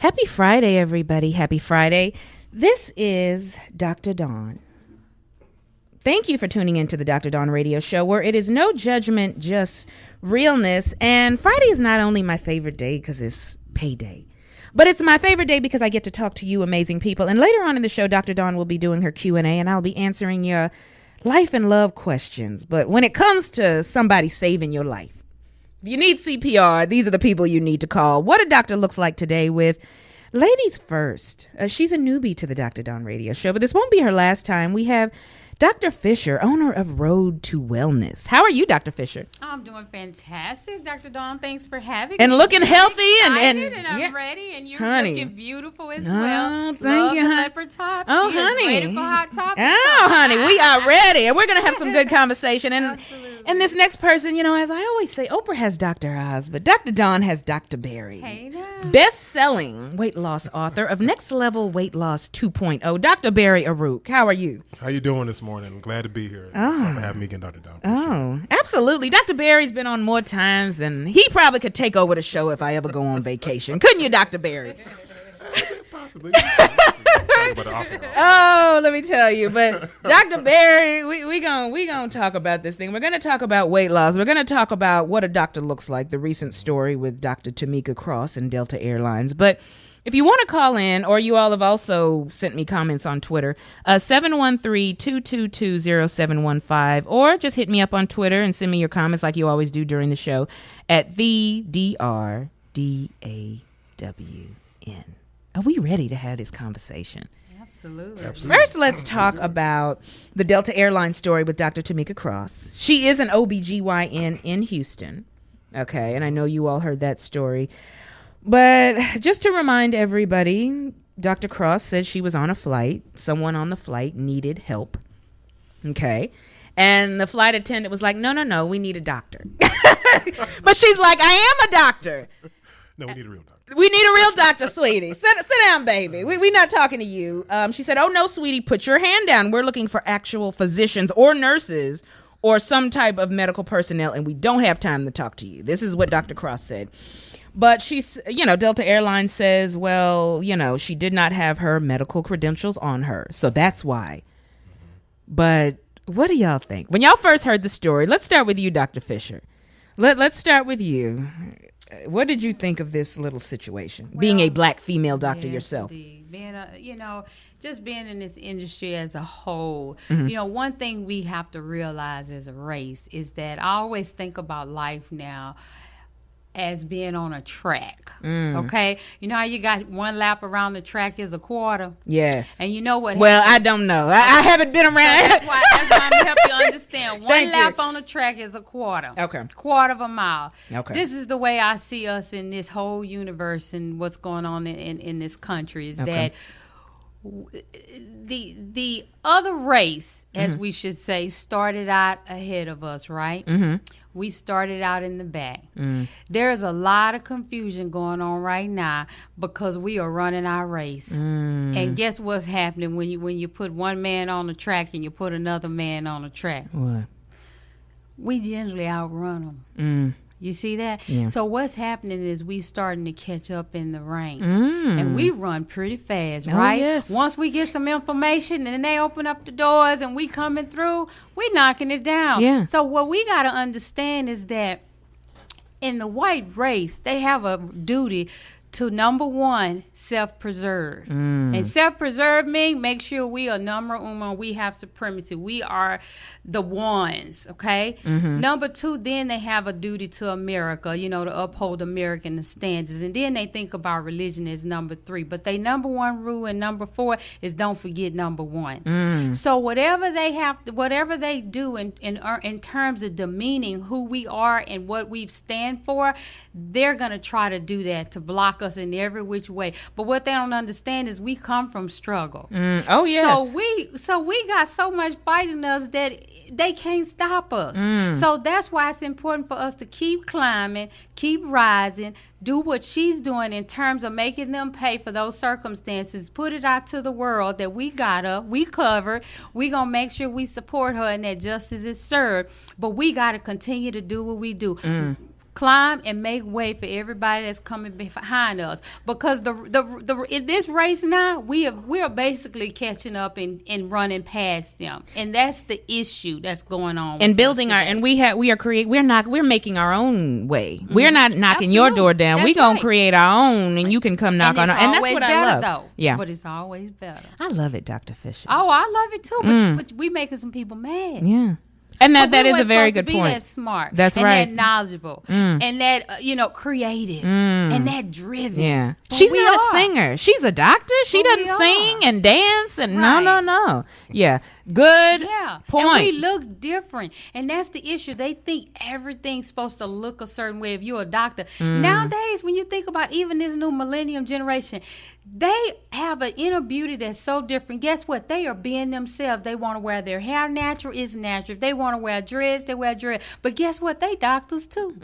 Happy Friday, everybody. Happy Friday. This is Dr. Dawn. Thank you for tuning into the Dr. Dawn radio show, where it is no judgment, just realness. And Friday is not only my favorite day because it's payday, but it's my favorite day because I get to talk to you amazing people. And later on in the show, Dr. Dawn will be doing her Q&A, and I'll be answering your life and love questions. But when it comes to somebody saving your life, if you need CPR, these are the people you need to call. What a doctor looks like today with ladies first. She's a newbie to the Dr. Dawn radio show, but this won't be her last time. We have Dr. Fisher, owner of Road to Wellness. How are you, Dr. Fisher? I'm doing fantastic, Dr. Dawn. Thanks for having me. And looking healthy and I'm yeah. ready. And you're honey. looking beautiful as well. Thank you, honey. Leopard top. Oh, She is honey. ready for hot topics. Oh, honey, we are ready. And we're going to have some good conversation. And this next person, you know, as I always say, Oprah has Dr. Oz, but Dr. Dawn has Dr. Barry. Hey now. Best-selling weight loss author of Next Level Weight Loss 2.0, Dr. Barry Arouk. How are you? How you doing this morning? Glad to be here. Thanks for having me again, Dr. Dawn. Oh, absolutely. Dr. Barry's been on more times than he probably could take over the show if I ever go on vacation. Couldn't you, Dr. Barry? Possibly. Oh, let me tell you. But Dr. Barry, we gonna talk about this thing. We're gonna talk about weight loss. We're gonna talk about what a doctor looks like. The recent story with Dr. Tamika Cross and Delta Airlines. But if you want to call in, or you all have also sent me comments on Twitter, 713-222-0715, or just hit me up on Twitter and send me your comments like you always do during the show at the DRDAWN. Are we ready to have this conversation? Absolutely. First, let's talk about the Delta Airlines story with Dr. Tamika Cross. She is an OBGYN in Houston. Okay, and I know you all heard that story. But just to remind everybody, Dr. Cross said she was on a flight. Someone on the flight needed help. Okay. And the flight attendant was like, no, we need a doctor. But she's like, I am a doctor. No, we need a real doctor. We need a real doctor, sweetie. Sit down, baby. We're not talking to you. She said, oh, no, sweetie, put your hand down. We're looking for actual physicians or nurses or some type of medical personnel, and we don't have time to talk to you. This is what Dr. Cross said. But she's, Delta Airlines says, well, she did not have her medical credentials on her. So that's why. But what do y'all think? When y'all first heard the story, let's start with you, Dr. Fisher. Let's start with you. What did you think of this little situation? Well, being a black female doctor yourself. Indeed. Being just being in this industry as a whole, Mm-hmm. One thing we have to realize as a race is that I always think about life now as being on a track. Okay? You know how you got one lap around the track is a quarter? Yes. And you know what Well, happens? I don't know. I haven't been around. So that's why I'm going to help you understand. One lap on the track is a quarter. Okay. Quarter of a mile. Okay. This is the way I see us in this whole universe and what's going on in this country is that the other race, as we should say, started out ahead of us, right? Mm-hmm. We started out in the back. There's a lot of confusion going on right now because we are running our race. And guess what's happening when you put one man on the track and you put another man on the track? What? We generally outrun them. You see that? Yeah. So what's happening is we starting to catch up in the ranks. And we run pretty fast, right? Yes. Once we get some information and they open up the doors and we coming through, we knocking it down. Yeah. So what we got to understand is that in the white race, they have a duty to, number one, self-preserve. And self-preserve means make sure we are number uno, we have supremacy. We are the ones, okay? Number two, then they have a duty to America, to uphold American standards. And then they think about religion as number three. But they number one rule and number four is don't forget number one. So whatever they do in terms of demeaning who we are and what we stand for, they're going to try to do that to block us in every which way. But what they don't understand is we come from struggle. Oh, yes. So we got so much fight in us that they can't stop us. So that's why it's important for us to keep climbing, keep rising, do what she's doing in terms of making them pay for those circumstances, put it out to the world that we got her, we covered, we gonna make sure we support her and that justice is served. But we got to continue to do what we do. climb and make way for everybody that's coming behind us, because the in this race now we are basically catching up and running past them, and that's the issue that's going on and building we're making our own way. We're not knocking Absolutely. your door down. That's we're gonna right. create our own, and you can come knock on our, and that's what I love. Though. Yeah, but it's always better. I love it, Dr. Fisher. Oh, I love it too, but we making some people mad. Yeah. And that is a very good point. point. That smart. That's and right. And that knowledgeable. And that, creative. And that driven. Yeah. But She's we not are. a singer. She's a doctor. She But we doesn't sing are. and dance and Right. no. Yeah. Good point. And we look different. And that's the issue. They think everything's supposed to look a certain way if you're a doctor. Nowadays, when you think about even this new millennium generation, they have an inner beauty that's so different. Guess what? They are being themselves. They want to wear their hair natural, it's natural. If they want to wear dreads, they wear dreads. But guess what? They doctors too.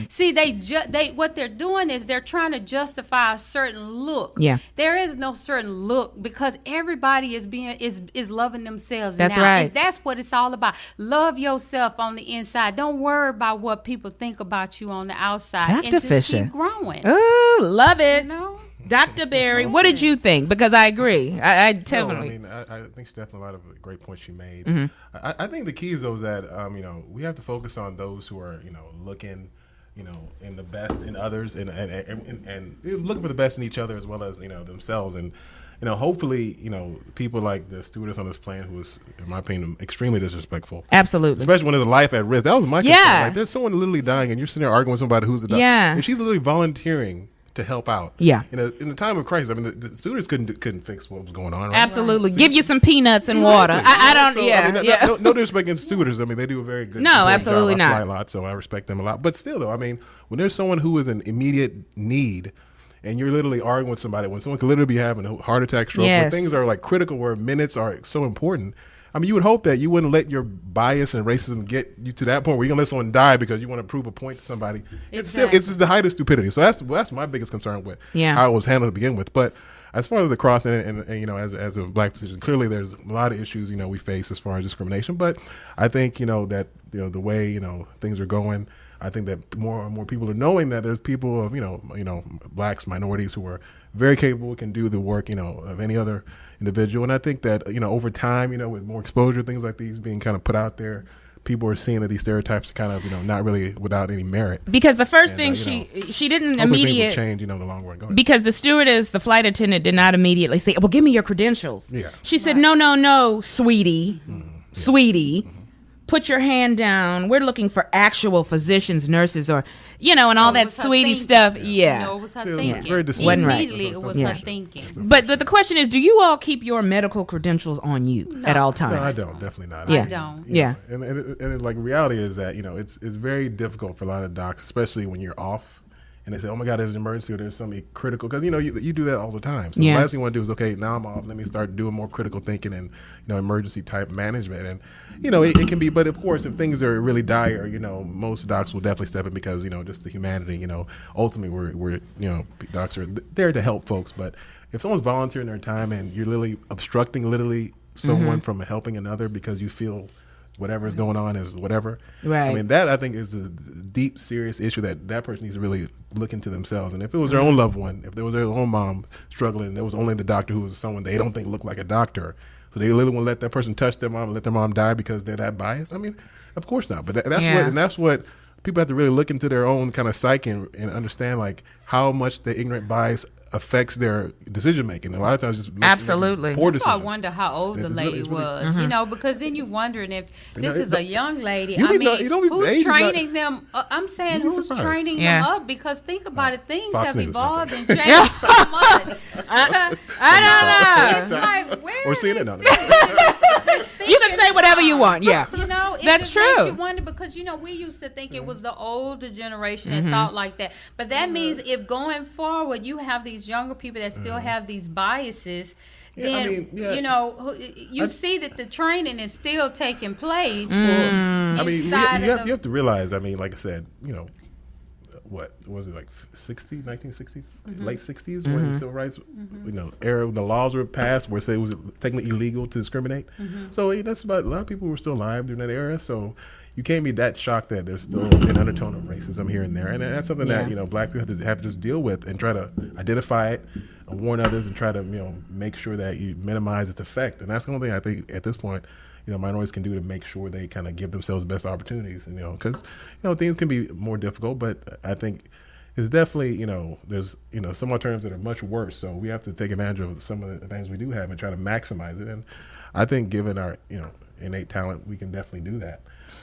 See, they what they're doing is they're trying to justify a certain look. Yeah. There is no certain look, because everybody is loving themselves. That's now. right. And that's what it's all about. Love yourself on the inside. Don't worry about what people think about you on the outside. Dr. And just Fisher. keep growing. Ooh, love it. You know? Dr. Barry, what did you think? Because I agree. I definitely. I think she definitely a lot of great points she made. Mm-hmm. I think the key is though is that we have to focus on those who are looking in the best in others and looking for the best in each other as well as themselves, and hopefully people like the stewardess on this plane who was, in my opinion, extremely disrespectful. Absolutely. Especially when there's a life at risk. That was my concern. Yeah. Like, there's someone literally dying and you're sitting there arguing with somebody who's a doctor. Yeah. And she's literally volunteering to help out. Yeah. In the time of crisis, I mean, the stewardess couldn't fix what was going on. Right? Absolutely. So Give you some peanuts and water. I don't. So, Yeah. I mean, yeah. no disrespect against stewardess. I mean, they do a very good. No, important absolutely job. I not. fly a lot, so I respect them a lot. But still, though, I mean, when there's someone who is in immediate need, and you're literally arguing with somebody, when someone could literally be having a heart attack, stroke, Yes. when things are like critical, where minutes are so important. I mean, you would hope that you wouldn't let your bias and racism get you to that point where you're gonna let someone die because you want to prove a point to somebody. It's just the height of stupidity. So that's my biggest concern with how it was handled to begin with. But as far as the cross and as a black physician, clearly there's a lot of issues we face as far as discrimination. But I think that the way things are going, I think that more and more people are knowing that there's people of blacks, minorities who are very capable, can do the work of any other individual. And I think that over time, with more exposure, things like these being kind of put out there, people are seeing that these stereotypes are kind of not really without any merit. Because the first thing she didn't immediately change in the long run. Go ahead. Because the stewardess, the flight attendant, did not immediately say, "Well, give me your credentials." Yeah. She said, "No, sweetie, sweetie." Put your hand down. We're looking for actual physicians, nurses, or and all that sweetie stuff. Yeah. It was her Yeah. thinking. Very dismissive. Immediately, it was Yeah. her thinking. But the question is, do you all keep your medical credentials on you at all times? No, I don't. Definitely not. Yeah. I don't. Yeah. And like reality is that it's very difficult for a lot of docs, especially when you're off and they say, "Oh my God, there's an emergency or there's something critical," because you do that all the time. So the last thing you want to do is, okay, now I'm off. Let me start doing more critical thinking and emergency type management. And it can be, but of course, if things are really dire, most docs will definitely step in because just the humanity. Ultimately, we're docs are there to help folks. But if someone's volunteering their time and you're literally obstructing someone from helping another because you feel whatever is going on is whatever. Right. I mean, that I think is a deep, serious issue that person needs to really look into themselves. And if it was their own loved one, if there was their own mom struggling, there was only the doctor who was someone they don't think looked like a doctor, so they literally won't let that person touch their mom and let their mom die because they're that biased. I mean, of course not. But that's what people have to really look into their own kind of psyche and understand like how much the ignorant bias affects their decision making. A lot of times, just Absolutely. poor So I decisions. wonder how old the lady was, because then you wondering if this is a young lady. You I mean, mean, you know, age who's is not- training them? I'm saying You'd be who's surprised. training Yeah. them up? Because think about it, things Fox have News, evolved okay. and changed so much. I It's like, where Or is CNN on this don't know. You can say whatever you want. Yeah. it That's just makes true. you wonder because we used to think it was the older generation that thought like that, but that means if going forward you have these younger people that still have these biases, Yeah, I then mean, yeah. you see that the training is still taking place. Mm. I mean, you inside of have to realize, I mean, like I said, what was it, like 1960, late 60s when the civil rights, era, the laws were passed where it was technically illegal to discriminate. So that's about, a lot of people were still alive during that era. So you can't be that shocked that there's still an undertone of racism here and there, and that's something that Black people have to just deal with and try to identify it, and warn others, and try to make sure that you minimize its effect. And that's the only thing I think at this point minorities can do to make sure they kind of give themselves the best opportunities. Because things can be more difficult, but I think it's definitely there's some alternatives that are much worse. So we have to take advantage of some of the things we do have and try to maximize it. And I think given our innate talent, we can definitely do that.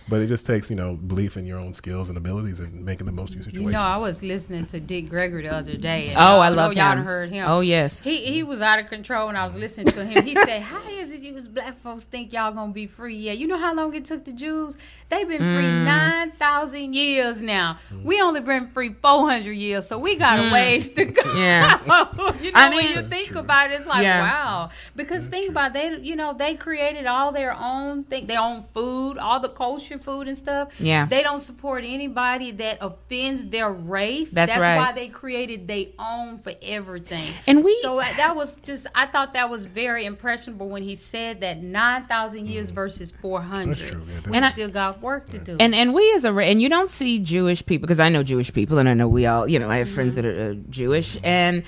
But it just takes, belief in your own skills and abilities and making the most of your situation. I was listening to Dick Gregory the other day. And I love him. Y'all heard him. Oh, yes. He was out of control when I was listening to him. He said, how is it you as Black folks think y'all going to be free? Yeah, you know how long it took the Jews? They've been free 9,000 years now. We only been free 400 years, so we got a ways to go. Yeah. When you think about it, it's like, wow. Because think about it, they created all their own their own food, all the kosher food and stuff. Yeah. They don't support anybody that offends their race. That's right. why they created their own for everything. And so that was I thought that was very impressionable when he said that 9,000 years versus 400. That's true, yeah. We still got work to do. And we as and you don't see Jewish people, because I know Jewish people, and I know we all, I have friends that are Jewish, and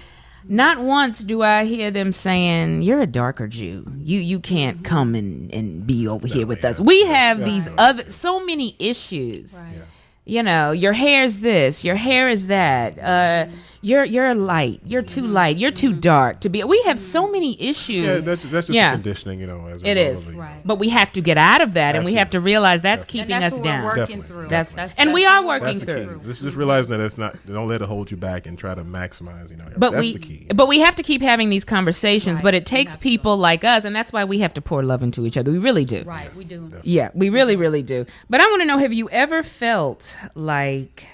not once do I hear them saying, you're a darker Jew. You can't come and be over here with us. We have these so many issues. Right. Your hair's this, your hair is that. You're light, you're too light, you're too dark to be. We have so many issues. Yeah, that's just the conditioning, as it is. Right. But we have to get out of that, and we have to realize that's keeping us what down. We're working through. And we are working through. Just realizing that it's not. Don't let it hold you back, and try to maximize. But that's the key. But we have to keep having these conversations. Right. But it takes people like us, and that's why we have to pour love into each other. We really do. Right, we do. Definitely. Yeah, we really, really do. But I want to know: have you ever felt like?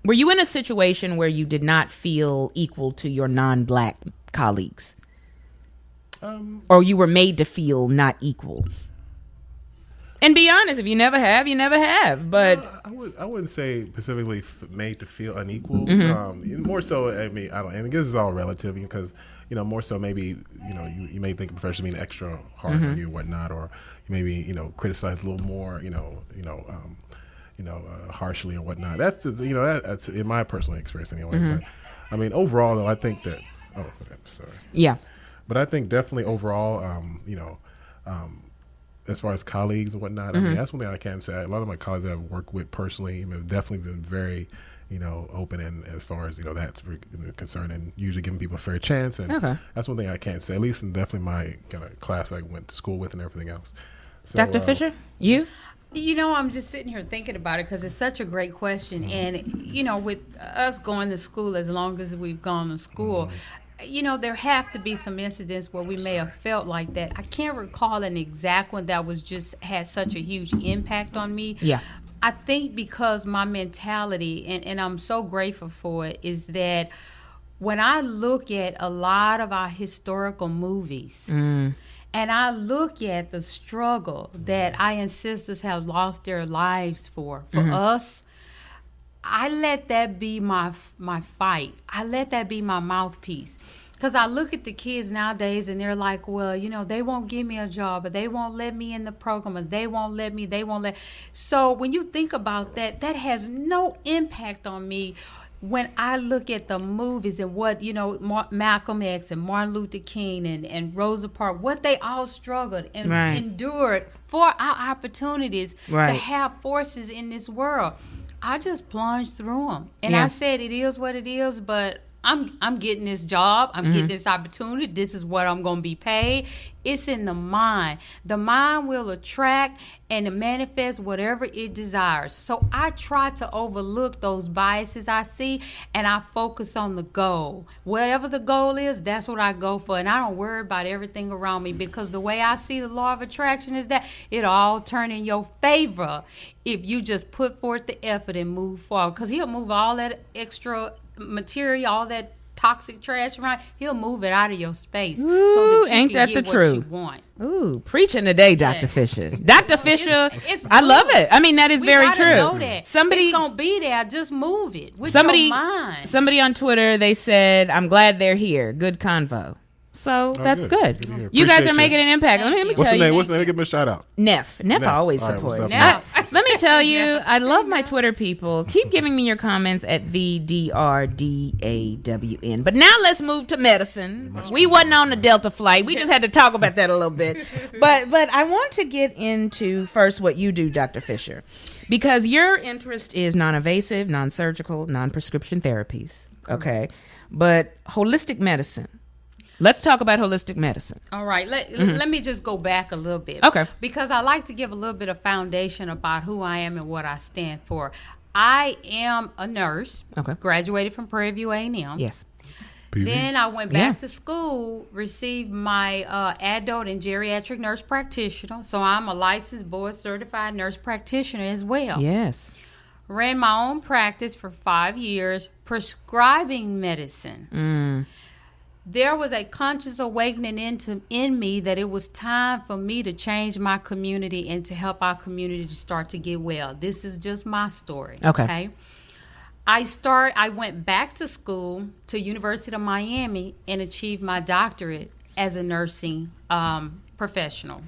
Were you in a situation where you did not feel equal to your non-Black colleagues? Or you were made to feel not equal? And be honest, if you never have, you never have. But I wouldn't say specifically made to feel unequal. Mm-hmm. More so, I don't. And I guess it's all relative because more so maybe you may think professors being extra hard on you or whatnot, or you maybe criticize a little more. Harshly or whatnot. That's just, that's in my personal experience anyway. But I mean, overall though, I think that. Oh, okay, sorry. Yeah. But I think definitely overall, as far as colleagues and whatnot, I mean, that's one thing I can say. A lot of my colleagues that I've worked with personally have definitely been very, open and as far as that's concerned, and usually giving people a fair chance. And that's one thing I can say, at least in definitely my kind of class I went to school with and everything else. So, Dr. Fisher, you? I'm just sitting here thinking about it because it's such a great question. And, with us going to school as long as we've gone to school, there have to be some incidents where we may have felt like that. I can't recall an exact one that was just had such a huge impact on me. Yeah. I think because my mentality, and I'm so grateful for it, is that when I look at a lot of our historical movies, and I look at the struggle that our ancestors have lost their lives for us, I let that be my fight. I let that be my mouthpiece. Because I look at the kids nowadays and they're like, well, they won't give me a job, or they won't let me in the program, or they won't let. So when you think about that, that has no impact on me. When I look at the movies and what, Malcolm X and Martin Luther King and Rosa Parks, what they all struggled and endured for our opportunities to have forces in this world, I just plunged through them. And I said, it is what it is, but I'm getting this job. I'm getting this opportunity. This is what I'm going to be paid. It's in the mind. The mind will attract and manifest whatever it desires. So I try to overlook those biases I see, and I focus on the goal. Whatever the goal is, that's what I go for. And I don't worry about everything around me, because the way I see the law of attraction is that it all turn in your favor if you just put forth the effort and move forward. Because he'll move all that extra material, all that toxic trash around, he'll move it out of your space. Ooh, so that you ain't can that get the what truth? You want. Ooh, preaching today, Dr. Fisher. Dr. Fisher, it's I love good. it. I mean, that is We very gotta true. Know that. Somebody, it's gonna be there. Just move it with your mind. Somebody on Twitter, they said, "I'm glad they're here. Good convo." So that's good. good. Good to hear. You guys Appreciate are making you. an impact. Let me What's tell the you. name? What's the name? Give him a shout out. Neff. Neff always All right, supports. what's up, Neff? Let me tell you, I love my Twitter people. Keep giving me your comments at the DRDAWN. But now let's move to medicine. We wasn't on the Delta flight. We just had to talk about that a little bit. But I want to get into first what you do, Dr. Fisher, because your interest is non-invasive, non-surgical, non-prescription therapies. Okay, but holistic medicine. Let's talk about holistic medicine. All right, let me just go back a little bit. Okay. Because I like to give a little bit of foundation about who I am and what I stand for. I am a nurse. Okay. Graduated from Prairie View A&M. Yes. Then I went back to school, received my adult and geriatric nurse practitioner. So I'm a licensed board certified nurse practitioner as well. Yes. Ran my own practice for 5 years, prescribing medicine. There was a conscious awakening in me that it was time for me to change my community and to help our community to start to get well. This is just my story. Okay. I went back to school to University of Miami and achieved my doctorate as a nursing professional.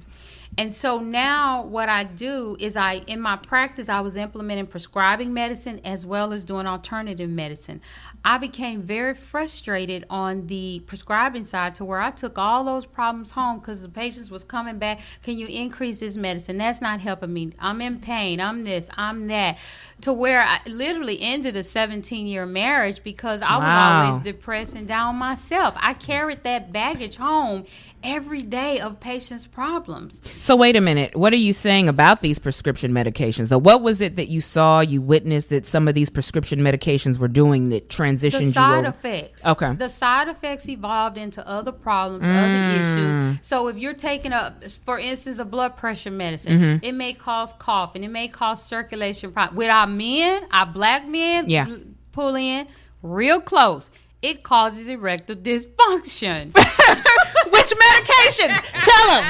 And so now what I do is in my practice, I was implementing prescribing medicine as well as doing alternative medicine. I became very frustrated on the prescribing side to where I took all those problems home because the patients was coming back. Can you increase this medicine? That's not helping me. I'm in pain. I'm this. I'm that. To where I literally ended a 17-year marriage because I was always depressed and down myself. I carried that baggage home every day of patients' problems. So wait a minute. What are you saying about these prescription medications? So what was it that you saw, you witnessed that some of these prescription medications were doing that transitioned you The side over? effects. Okay. The side effects evolved into other problems, other issues. So if you're taking for instance, a blood pressure medicine, it may cause cough and it may cause circulation problems. With our black men, pull in real close. It causes erectile dysfunction. Which medications? Tell them.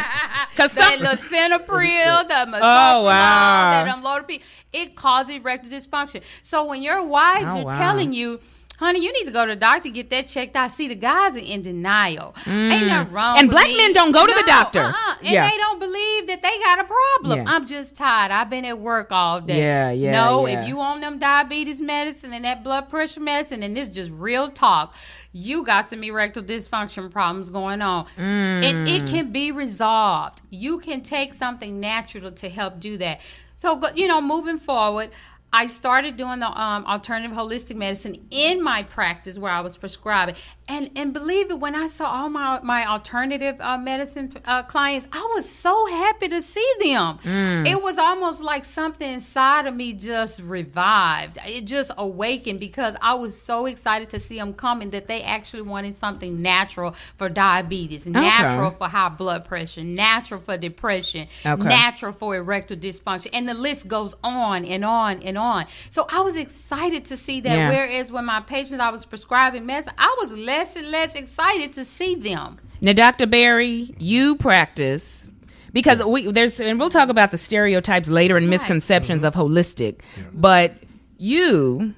The lisinopril, the metoprolol, that amlodipine, it causes erectile dysfunction. So when your wives are telling you, honey, you need to go to the doctor, get that checked out. See, the guys are in denial. Ain't nothing wrong and with black me. men don't go to the doctor. And they don't believe that they got a problem. I'm just tired. I've been at work all day. If you want them diabetes medicine and that blood pressure medicine, and this is just real talk, you got some erectile dysfunction problems going on. And it can be resolved. You can take something natural to help do that. So, moving forward, I started doing the alternative holistic medicine in my practice where I was prescribing. And believe it, when I saw all my alternative medicine clients, I was so happy to see them. It was almost like something inside of me just revived. It just awakened because I was so excited to see them coming that they actually wanted something natural for diabetes, natural for high blood pressure, natural for depression, natural for erectile dysfunction. And the list goes on and on and on. So I was excited to see that, whereas when my patients I was prescribing medicine, I was less and less excited to see them. Now, Dr. Barry, you practice because and we'll talk about the stereotypes later and misconceptions of holistic, but you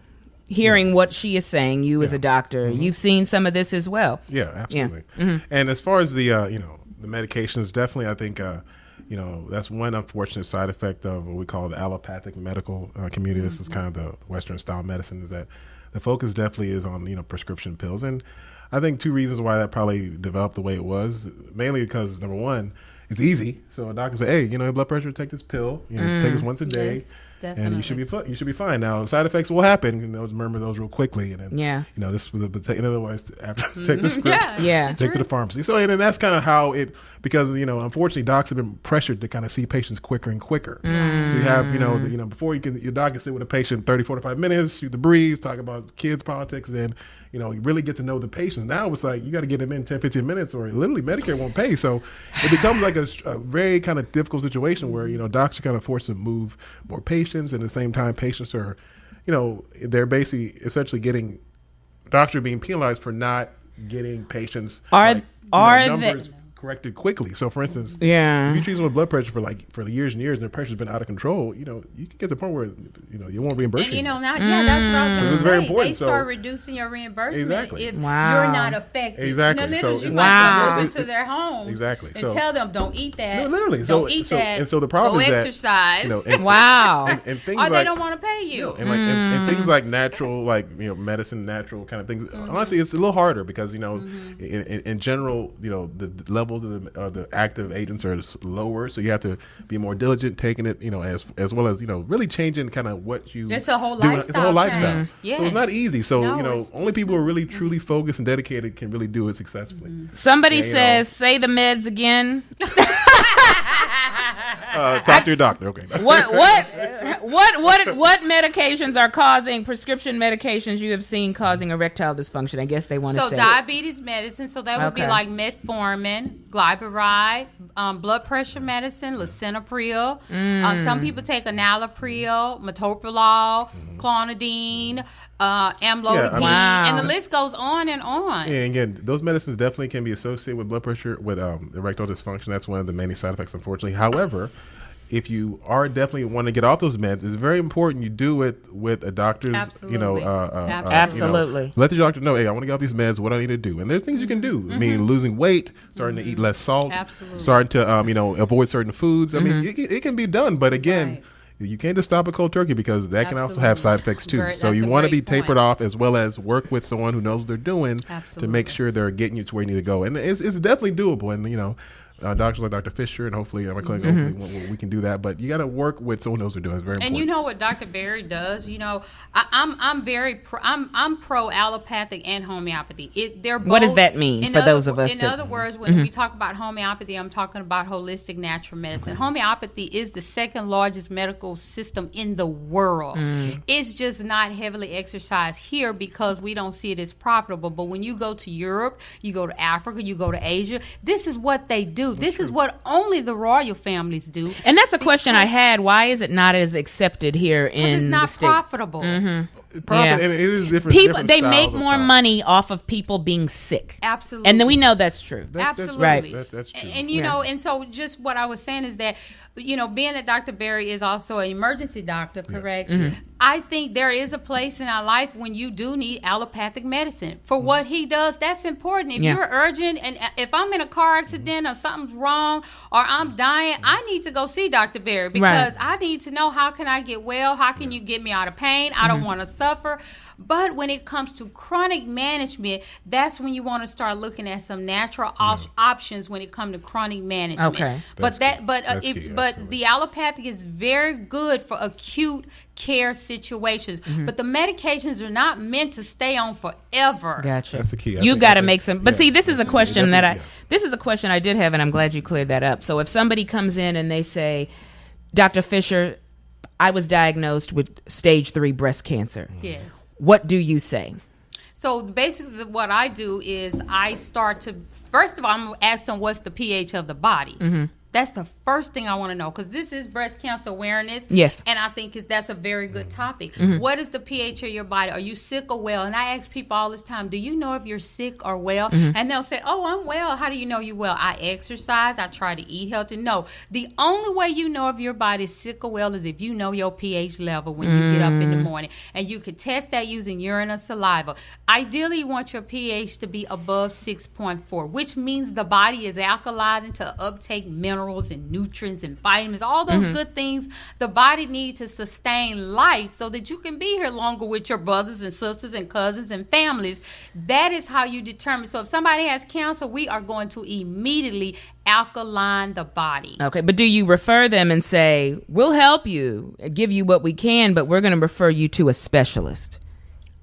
hearing what she is saying, you as a doctor, you've seen some of this as well. Yeah, absolutely. And as far as the the medications, definitely I think that's one unfortunate side effect of what we call the allopathic medical community. This is kind of the Western style medicine, is that the focus definitely is on prescription pills. And I think two reasons why that probably developed the way it was, mainly because number one, it's easy. So a doctor say, hey, your blood pressure, take this pill, take this once a day. Yes, and you should be fine. Now, side effects will happen, and remember those real quickly. And then, this was in other words, after take the script, take to the pharmacy. So, and then that's kind of how it, because unfortunately, docs have been pressured to kind of see patients quicker and quicker. So you have, before your doc can sit with a patient 30, 45 minutes, shoot the breeze, talk about kids, politics, then you really get to know the patients. Now it's like you got to get them in 10, 15 minutes, or literally Medicare won't pay. So it becomes like a very kind of difficult situation where docs are kind of forced to move more patients, and at the same time patients are, they're basically essentially doctors are being penalized for not getting patients numbers corrected quickly. So, for instance, Yeah. if you treat someone with blood pressure for the years and years, and their pressure's been out of control, you can get to the point where you won't reimburse And you. now, that's what I was going to It's say. very important. They start reducing your reimbursement Exactly. if Wow. you're not affected. Exactly. Literally, So you it- might go it- into their home Exactly. and So- tell them, don't eat that. No, literally. Don't eat that. And so the problem go is that exercise. and, Wow. and things or like they don't want to pay you. and like and things like natural, medicine, natural kind of things. Honestly, it's a little harder because in general, the levels of the active agents are lower, so you have to be more diligent taking it, as well as really changing kind of what you. It's a whole do. It's a whole lifestyle. change. So Yes. it's not easy. So No, only people who are really truly focused and dedicated can really do it successfully. Somebody says, say the meds again. Talk to your doctor. Okay. What medications are causing prescription medications you have seen causing erectile dysfunction? I guess they want to So say. diabetes medicine, so that would be Okay. like metformin, glyburide, blood pressure medicine, lisinopril. Some people take enalapril, metoprolol, clonidine, amlodipine, Wow. and the list goes on and on. Yeah, and again, those medicines definitely can be associated with blood pressure, with erectile dysfunction. That's one of the many side effects, unfortunately. However, if you are definitely want to get off those meds, it's very important you do it with a doctor's, Absolutely. Absolutely. let the doctor know, hey, I want to get off these meds, what I need to do. And there's things you can do. I mean, losing weight, starting to eat less salt, Absolutely. starting to, avoid certain foods. I mean, it can be done, but again, Right. you can't just stop a cold turkey because that can also have side effects too. Great. So That's you a want to be great point. tapered off as well as work with someone who knows what they're doing to Absolutely. make sure they're getting you to where you need to go. And it's definitely doable. And, doctors like Dr. Fisher and hopefully my clinic, hopefully we can do that. But you got to work with someone who knows what they're doing. It's very important. And you know what Dr. Barry does? I'm very I'm pro allopathic and homeopathy. They're both, What does that mean for those of us In that- other words, when we talk about homeopathy, I'm talking about holistic natural medicine. Homeopathy is the second largest medical system in the world. It's just not heavily exercised here because we don't see it as profitable. But when you go to Europe, you go to Africa, you go to Asia, this is what they do. This is what only the royal families do. And that's a question I had. Why is it not as accepted here in Because it's the not state? profitable. Profit, Yeah. and it is different. People, different they styles make of more style. money off of people being sick. Absolutely. And then we know that's true. That's Absolutely. right. That's true. And and so just what I was saying is that, being that Dr. Barry is also an emergency doctor, correct? I think there is a place in our life when you do need allopathic medicine. For what he does, that's important. If Yeah. you're urgent and if I'm in a car accident or something's wrong or I'm dying, I need to go see Dr. Barry because I need to know how can I get well? How can you get me out of pain? I don't want to suffer. But when it comes to chronic management, that's when you want to start looking at some natural options when it comes to chronic management. Okay. But That's key, but absolutely. the allopathic is very good for acute care situations. But the medications are not meant to stay on forever. Gotcha. That's the key. You got to make some. But see, this is a question that definitely, this is a question I did have, and I'm glad you cleared that up. So if somebody comes in and they say, Dr. Fisher, I was diagnosed with stage 3 breast cancer. Yes. What do you say? So basically what I do is I start to, first of all, I'm going to ask them what's the pH of the body. That's the first thing I want to know because this is breast cancer awareness. Yes. And I think that's a very good topic. What is the pH of your body? Are you sick or well? And I ask people all this time, do you know if you're sick or well? And they'll say, oh, I'm well. How do you know you're well? I exercise. I try to eat healthy. No. The only way you know if your body is sick or well is if you know your pH level when you get up in the morning. And you could test that using urine or saliva. Ideally, you want your pH to be above 6.4, which means the body is alkalizing to uptake minerals and nutrients and vitamins, all those good things the body needs to sustain life so that you can be here longer with your brothers and sisters and cousins and families. That is how you determine. So if somebody has cancer, we are going to immediately alkaline the body. Okay, but do you refer them and say, we'll help you, give you what we can, but we're going to refer you to a specialist?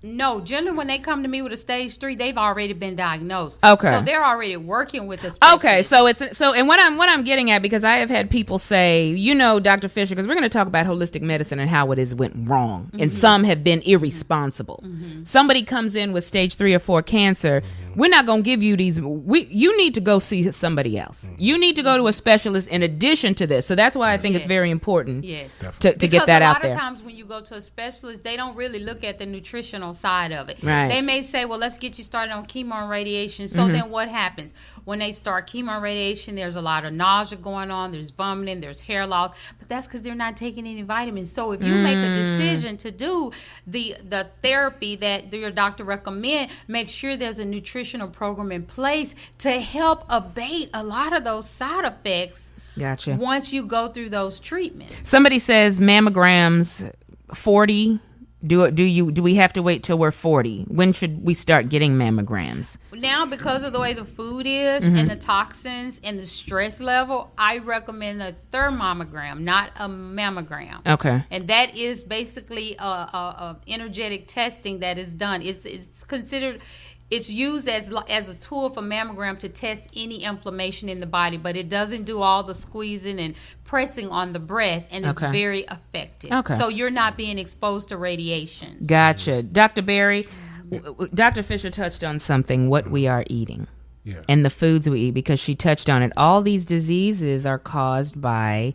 No, generally when they come to me with a stage 3, they've already been diagnosed. Okay. So they're already working with a specialist. Okay, so and what I'm getting at, because I have had people say, Dr. Fisher, because we're going to talk about holistic medicine and how it is went wrong, and some have been irresponsible. Somebody comes in with stage 3 or 4 cancer. we're not going to give you these. You need to go see somebody else. You need to go to a specialist in addition to this. So that's why I think it's very important to get that out there. Because a lot of times when you go to a specialist, they don't really look at the nutritional side of it. Right. They may say, well, let's get you started on chemo and radiation. So then what happens? When they start chemo and radiation, there's a lot of nausea going on. There's vomiting. There's hair loss. But that's because they're not taking any vitamins. So if you make a decision to do the therapy that your doctor recommend, make sure there's a nutritional program in place to help abate a lot of those side effects. Gotcha. Once you go through those treatments. Somebody says mammograms 40. Do we have to wait till we're 40? When should we start getting mammograms? Now, because of the way the food is and the toxins and the stress level, I recommend a thermomegram, not a mammogram. Okay. And that is basically a energetic testing that is done. It's considered. It's used as a tool for mammogram to test any inflammation in the body, but it doesn't do all the squeezing and pressing on the breast, and it's very effective. Okay. So you're not being exposed to radiation. Gotcha. Dr. Barry, Dr. Fisher touched on something, what we are eating and the foods we eat, because she touched on it. All these diseases are caused by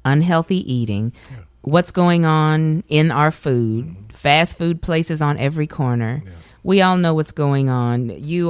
unhealthy eating. Yeah. What's going on in our food, fast food places on every corner. Yeah. We all know what's going on. You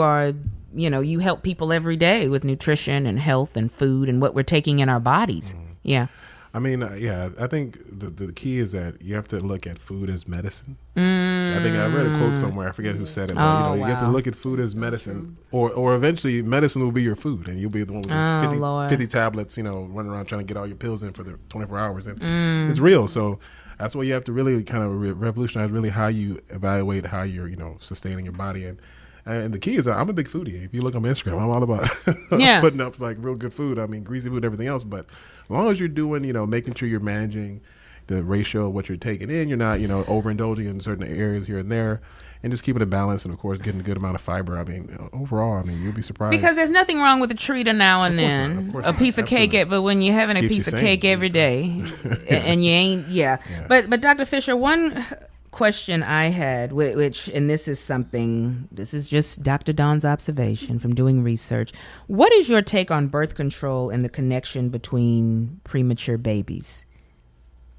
help people every day with nutrition and health and food and what we're taking in our bodies. Yeah. I mean, I think the key is that you have to look at food as medicine. I think I read a quote somewhere. I forget who said it. But, you have to look at food as medicine, or eventually medicine will be your food, and you'll be the one with 50 tablets, running around trying to get all your pills in for the 24 hours. And it's real. So that's why you have to really kind of revolutionize really how you evaluate how you're, sustaining your body. And the key is I'm a big foodie. If you look on my Instagram, I'm all about putting up like real good food. I mean, greasy food, everything else. But as long as you're doing, making sure you're managing the ratio of what you're taking in, you're not, overindulging in certain areas here and there, and just keeping it balanced, and of course getting a good amount of fiber. I mean, overall, you'll be surprised. Because there's nothing wrong with a treat now and then, a piece of cake. But when you're having a piece of cake every day, and you ain't, But Dr. Fisher, one question I had, which, and this is just Dr. Dawn's observation from doing research. What is your take on birth control and the connection between premature babies?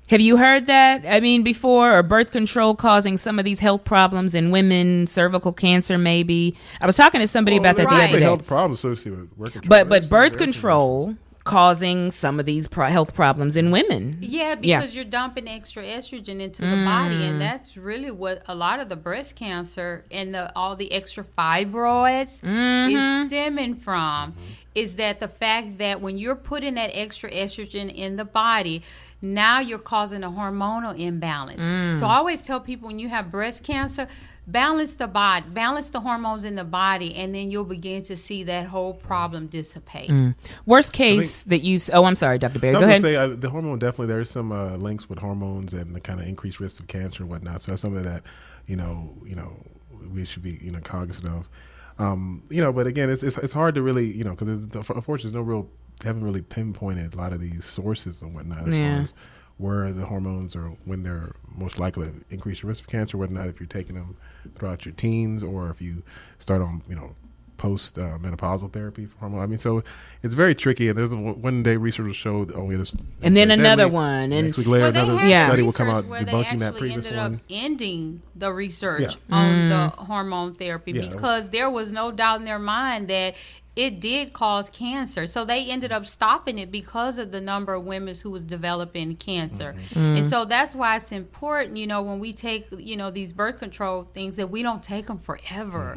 Have you heard that? Before, or birth control causing some of these health problems in women, cervical cancer, maybe. I was talking to somebody about that the other day. Health problems associated with birth control. But birth control causing some of these health problems in women. Yeah, because you're dumping extra estrogen into the body, and that's really what a lot of the breast cancer and all the extra fibroids is stemming from. Is that the fact that when you're putting that extra estrogen in the body, now you're causing a hormonal imbalance. So I always tell people, when you have breast cancer, balance the body, balance the hormones in the body, and then you'll begin to see that whole problem dissipate. Worst case I'm sorry, Dr. Barry. Go ahead. Say, the hormone, definitely there's some links with hormones and the kind of increased risk of cancer and whatnot. So that's something that we should be cognizant of. But again, it's hard to really because unfortunately haven't really pinpointed a lot of these sources and whatnot as far as where the hormones are, when they're most likely to increase your risk of cancer, whether or not if you're taking them throughout your teens or if you start on, post menopausal therapy for hormone. So it's very tricky. And there's one day research showed only this. And then another one. And next week later, another study will come out debunking that previous one. Ended up ending the research on the hormone therapy because there was no doubt in their mind that it did cause cancer. So they ended up stopping it because of the number of women who was developing cancer. And so that's why it's important, when we take, these birth control things, that we don't take them forever.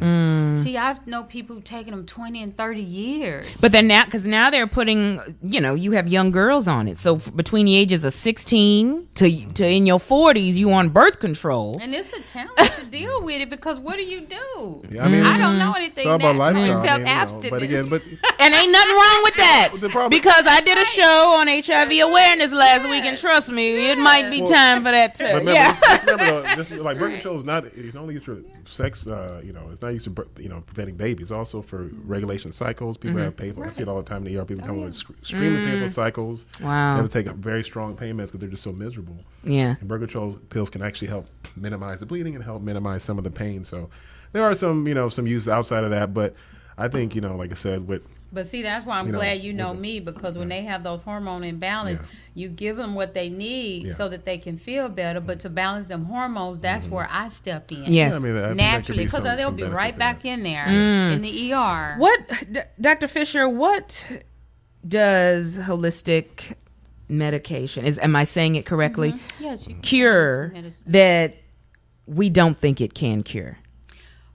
See, I've known people who've taken them 20 and 30 years. But then because now they're putting, you have young girls on it. So between the ages of 16 to in your 40s, you on birth control. And it's a challenge to deal with it, because what do you do? Yeah, I don't know anything natural except abstinence. And ain't nothing wrong with that, because I did a show on HIV awareness last week, and trust me, it might be time for that too. But remember, just like birth control is not, it's only used for sex. It's not used to preventing babies, also for regulation cycles. People have painful. I see it all the time in the ER. People come with extremely painful cycles. Wow. They have to take up very strong pain meds because they're just so miserable. Yeah. And birth control pills can actually help minimize the bleeding and help minimize some of the pain. So there are some uses outside of that, but I think, like I said, But see, that's why I'm glad you know me, because when they have those hormone imbalance, you give them what they need so that they can feel better. But to balance them hormones, that's where I step in. Yes. I mean, I think naturally, because they'll be right back in there in the ER. Dr. Fisher, what does holistic medication, am I saying it correctly? Yes, you can. Cure that we don't think it can cure?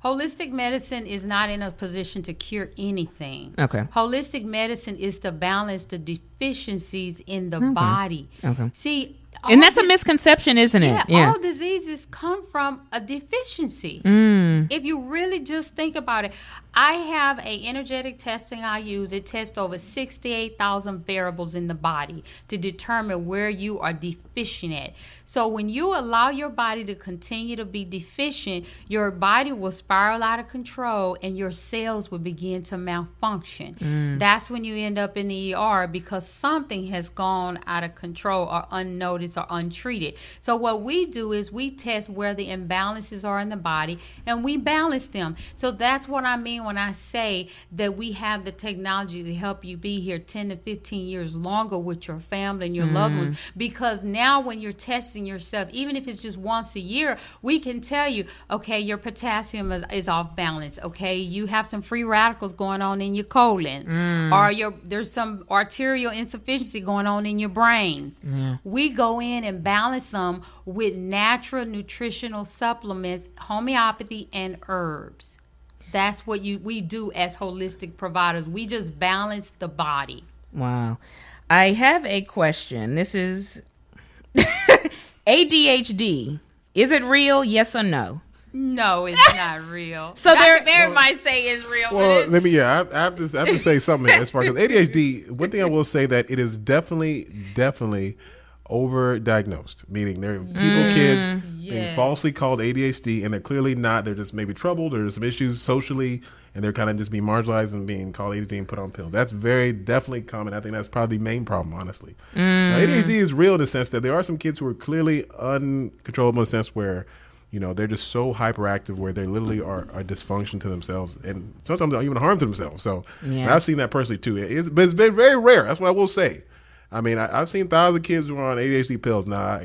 Holistic medicine is not in a position to cure anything. Okay. Holistic medicine is to balance the deficiencies in the body. Okay. See, And that's a misconception, isn't it? Yeah, all diseases come from a deficiency. If you really just think about it, I have a energetic testing I use. It tests over 68,000 variables in the body to determine where you are deficient at. So when you allow your body to continue to be deficient, your body will spiral out of control and your cells will begin to malfunction. That's when you end up in the ER because something has gone out of control or unnoticed or untreated. So what we do is we test where the imbalances are in the body and we balance them. So that's what I mean when I say that we have the technology to help you be here 10 to 15 years longer with your family and your loved ones. Because now when you're testing yourself, even if it's just once a year, we can tell you, okay, your potassium is off balance. Okay, you have some free radicals going on in your colon, or there's some arterial insufficiency going on in your brains. We go in and balance them with natural nutritional supplements, homeopathy, and herbs. That's what we do as holistic providers. We just balance the body. Wow. I have a question. This is ADHD. Is it real? Yes or no? No, it's not real. So Dr. Barry might say it's real. Well, I have to say something as far as ADHD. One thing I will say that it is definitely overdiagnosed, meaning there are kids being falsely called ADHD, and they're clearly not. They're just maybe troubled, or there's some issues socially, and they're kind of just being marginalized and being called ADHD and put on pills. That's very definitely common. I think that's probably the main problem, honestly. Now, ADHD is real in the sense that there are some kids who are clearly uncontrollable in the sense where, they're just so hyperactive where they literally are dysfunction to themselves, and sometimes they'll even harm to themselves. So and I've seen that personally too. But it's been very rare. That's what I will say. I mean, I've seen thousands of kids who are on ADHD pills. Now,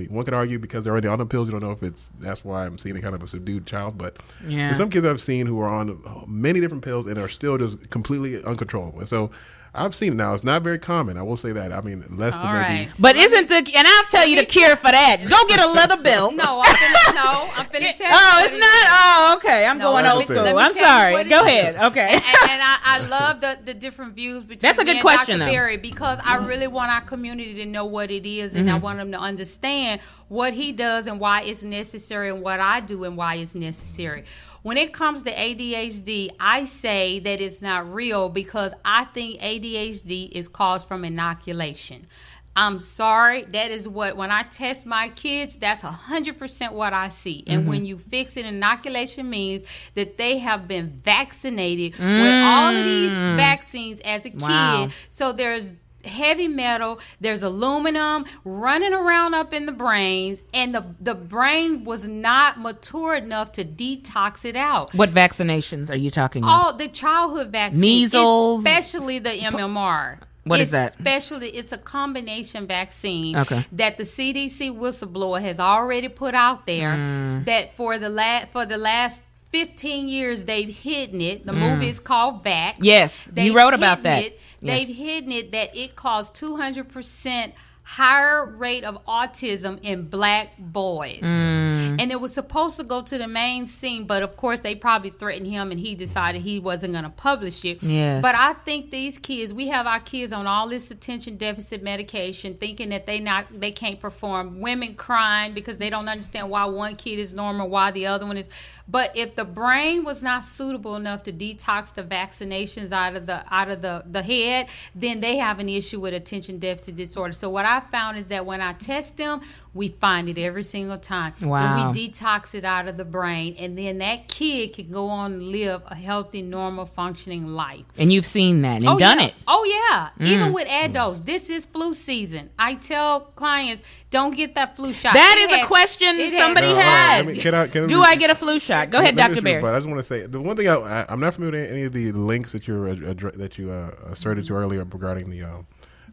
one could argue because they're already on the pills, you don't know if that's why I'm seeing a kind of a subdued child. But there's some kids I've seen who are on many different pills and are still just completely uncontrollable. And so I've seen it now. It's not very common. I will say that. I mean, less than maybe. But and I'll tell you the cure for that. Go get a leather belt. No, I'm finna tell you. Oh, it's not? Oh, okay. I'm going old school. I'm sorry. Go ahead. Okay. And I love the different views between That's a good question, Dr. Barry, because I really want our community to know what it is, and I want them to understand what he does and why it's necessary, and what I do and why it's necessary. When it comes to ADHD, I say that it's not real because I think ADHD is caused from inoculation. I'm sorry. That is when I test my kids, that's 100% what I see. And when you fix it, inoculation means that they have been vaccinated with all of these vaccines as a kid. So there's heavy metal, there's aluminum running around up in the brains, and the brain was not mature enough to detox it out. What vaccinations are you talking about? All the childhood vaccines, measles, especially the MMR. What is that? It's a combination vaccine that the CDC whistleblower has already put out there that for the last 15 years they've hidden it. The movie is called Vax. Yes, you wrote about that. They've hidden it that it caused 200% higher rate of autism in black boys. And it was supposed to go to the main scene, but of course they probably threatened him and he decided he wasn't going to publish it. But I think these kids, we have our kids on all this attention deficit medication thinking that they can't perform. Women crying because they don't understand why one kid is normal, why the other one is. But if the brain was not suitable enough to detox the vaccinations out of the head, then they have an issue with attention deficit disorder. So what I found is that when I test them, we find it every single time. Wow. And we detox it out of the brain, and then that kid can go on and live a healthy, normal, functioning life. And you've seen that and done it. Oh, yeah. Even with adults. This is flu season. I tell clients, don't get that flu shot. That is a question somebody had. Do I get a flu shot? Go ahead, Dr. Barry. But I just want to say, the one thing I'm not familiar with any of the links that you asserted to earlier regarding the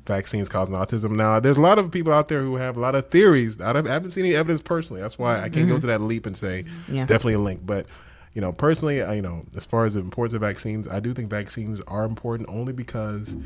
vaccines causing autism. Now, there's a lot of people out there who have a lot of theories. I haven't seen any evidence personally. That's why I can't go to that leap and say definitely a link. But personally, as far as the importance of vaccines, I do think vaccines are important only because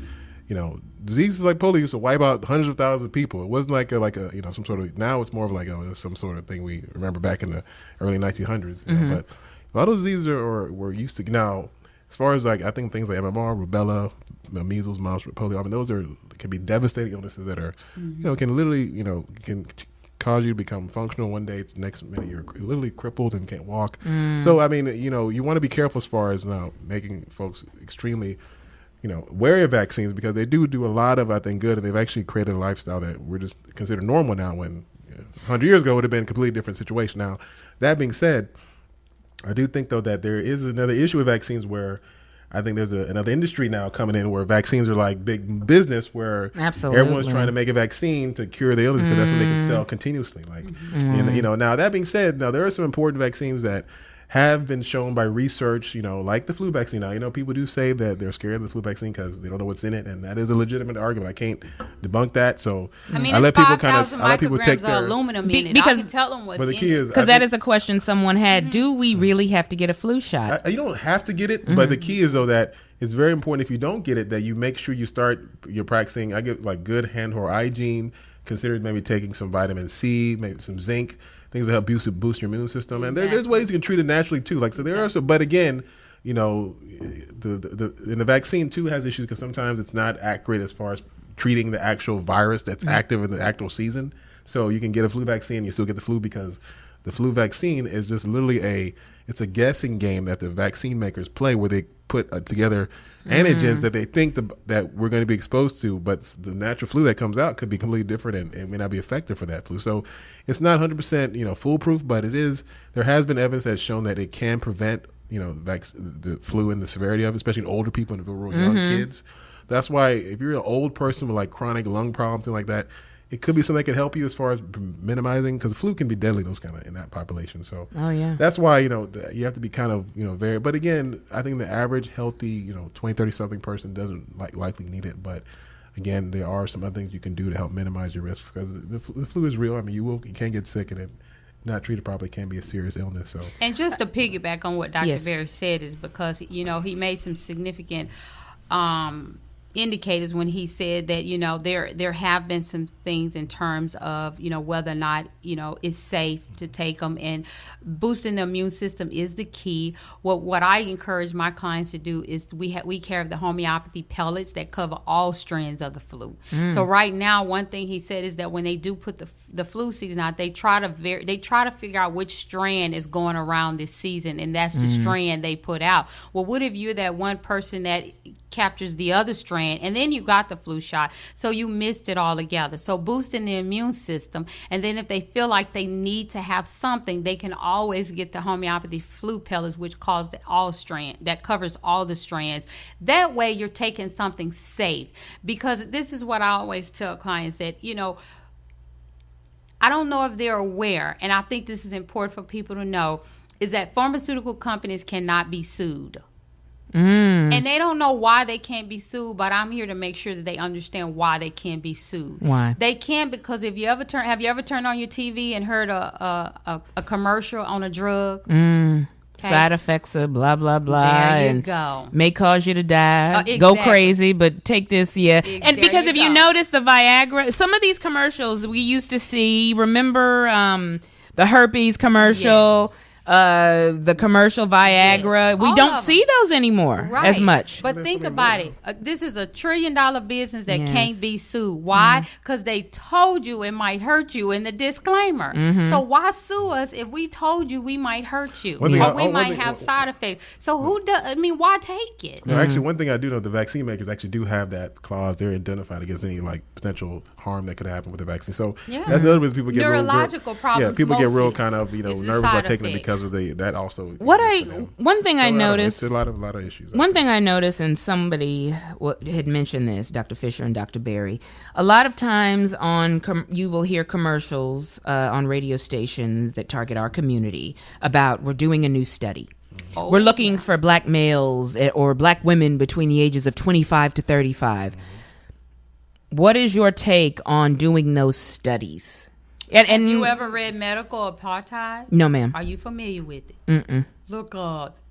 diseases like polio used to wipe out hundreds of thousands of people. It wasn't like a some sort of, now it's more of like some sort of thing we remember back in the early 1900s. But a lot of those diseases were used to now. As far as I think things like MMR, rubella, measles, mumps, polio, those can be devastating illnesses that are, can literally, can cause you to become functional one day. It's next minute you're literally crippled and can't walk. So you want to be careful as far as now making folks extremely, wary of vaccines, because they do a lot of, I think, good, and they've actually created a lifestyle that we're just considered normal now. When 100 years ago it would have been a completely different situation. Now, that being said, I do think, though, that there is another issue with vaccines where I think there's another industry now coming in where vaccines are like big business, where everyone's trying to make a vaccine to cure the illness because that's what they can sell continuously. Now that being said, there are some important vaccines that have been shown by research, like the flu vaccine. Now, people do say that they're scared of the flu vaccine because they don't know what's in it, and that is a legitimate argument. I can't debunk that. So I let people take their aluminum in it. Because I can tell them what's in it. Because that is a question someone had. Do we really have to get a flu shot? You don't have to get it, but the key is, though, that it's very important if you don't get it that you make sure you're practicing. I get good hand-hole hygiene. Consider maybe taking some vitamin C, maybe some zinc. Things that help boost your immune system, and there's ways you can treat it naturally too. There are some, but again, the vaccine too has issues because sometimes it's not accurate as far as treating the actual virus that's active in the actual season. So you can get a flu vaccine, you still get the flu because the flu vaccine is just literally it's a guessing game that the vaccine makers play where they put together antigens that they think that we're going to be exposed to, but the natural flu that comes out could be completely different and may not be effective for that flu. So it's not 100% foolproof, but there has been evidence that's shown that it can prevent the flu and the severity of it, especially in older people and real young kids. That's why if you're an old person with chronic lung problems, things like that, it could be something that could help you as far as minimizing, because the flu can be deadly in that population. So that's why you have to be kind of very. But again, I think the average healthy 20, 30 something person doesn't likely need it. But again, there are some other things you can do to help minimize your risk, because the flu is real. You can get sick, and it not treated properly can be a serious illness. So, and just to piggyback on what Dr. Barry said, is because he made some significant indicators when he said that there have been some things in terms of whether or not it's safe to take them, and boosting the immune system is the key. What I encourage my clients to do is we carry the homeopathy pellets that cover all strands of the flu. So right now, one thing he said is that when they do put the flu season out, they try to figure out which strand is going around this season, and that's the strand they put out. Well, what if you're that one person that captures the other strand, and then you got the flu shot, so you missed it all together? So boosting the immune system, and then if they feel like they need to have something, they can always get the homeopathy flu pellets, which covers all the strands. That way you're taking something safe, because this is what I always tell clients, that I don't know if they're aware, and I think this is important for people to know, is that pharmaceutical companies cannot be sued. And they don't know why they can't be sued, but I'm here to make sure that they understand why they can't be sued. Why? They can't, because have you ever turned on your TV and heard a commercial on a drug? Okay. Side effects of blah blah blah. There you go. May cause you to die. Exactly. Go crazy, but take this, And because if you notice the Viagra, some of these commercials we used to see. Remember the herpes commercial? Yes. the commercial Viagra. Yes. We All don't of see those anymore as much. But think about it. This is a $1 trillion business that Yes. can't be sued. Why? Because they told you it might hurt you in the disclaimer. So why sue us if we told you we might hurt you or we might have side effects? So why take it? No, actually, one thing I do know, the vaccine makers actually do have that clause. They're identified against any like potential harm that could happen with the vaccine. So that's the other reason people get neurological problems. Yeah, people get real mostly. kind of nervous about taking it because of that also. One thing I noticed. It's a lot of issues. One thing I noticed, and somebody had mentioned this, Dr. Fisher and Dr. Barry. A lot of times you will hear commercials on radio stations that target our community about we're doing a new study. We're looking for black males or black women between the ages of 25 to 35. What is your take on doing those studies? And Have you ever read Medical Apartheid? No, ma'am. Are you familiar with it? Mm-mm. Look,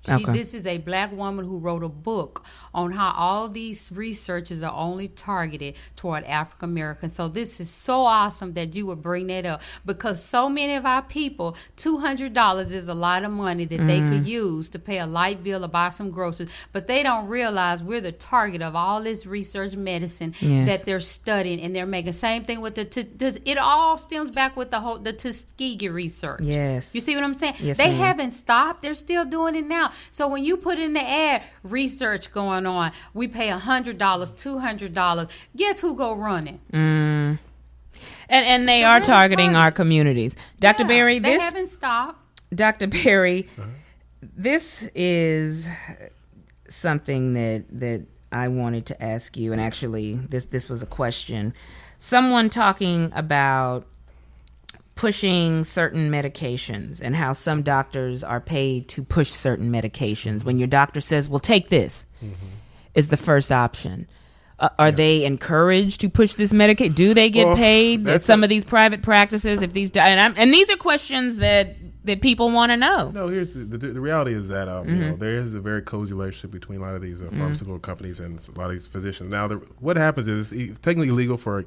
Okay. this is a black woman who wrote a book on how all these researchers are only targeted toward African Americans. So this is so awesome that you would bring that up, because so many of our people, $200 is a lot of money that they could use to pay a light bill or buy some groceries, but they don't realize we're the target of all this research medicine that they're studying, and they're making. Same thing with it all stems back with the Tuskegee research. Yes. You see what I'm saying? Yes, They ma'am. haven't stopped. They're still doing it now. So when you put in the ad, research going on, we pay $100, $200. Guess who go running? And they are really targeting our targets. communities. Dr. Barry, they haven't stopped. Dr. Barry, this is something that I wanted to ask you, and actually this was a question. Someone talking about pushing certain medications and how some doctors are paid to push certain medications. When your doctor says, well, take this, is the first option. Are they encouraged to push this medication? Do they get paid at some of these private practices? If these and these are questions that people want to know. No, here's the reality is that there is a very cozy relationship between a lot of these pharmaceutical companies and a lot of these physicians. Now, what happens is it's technically illegal for a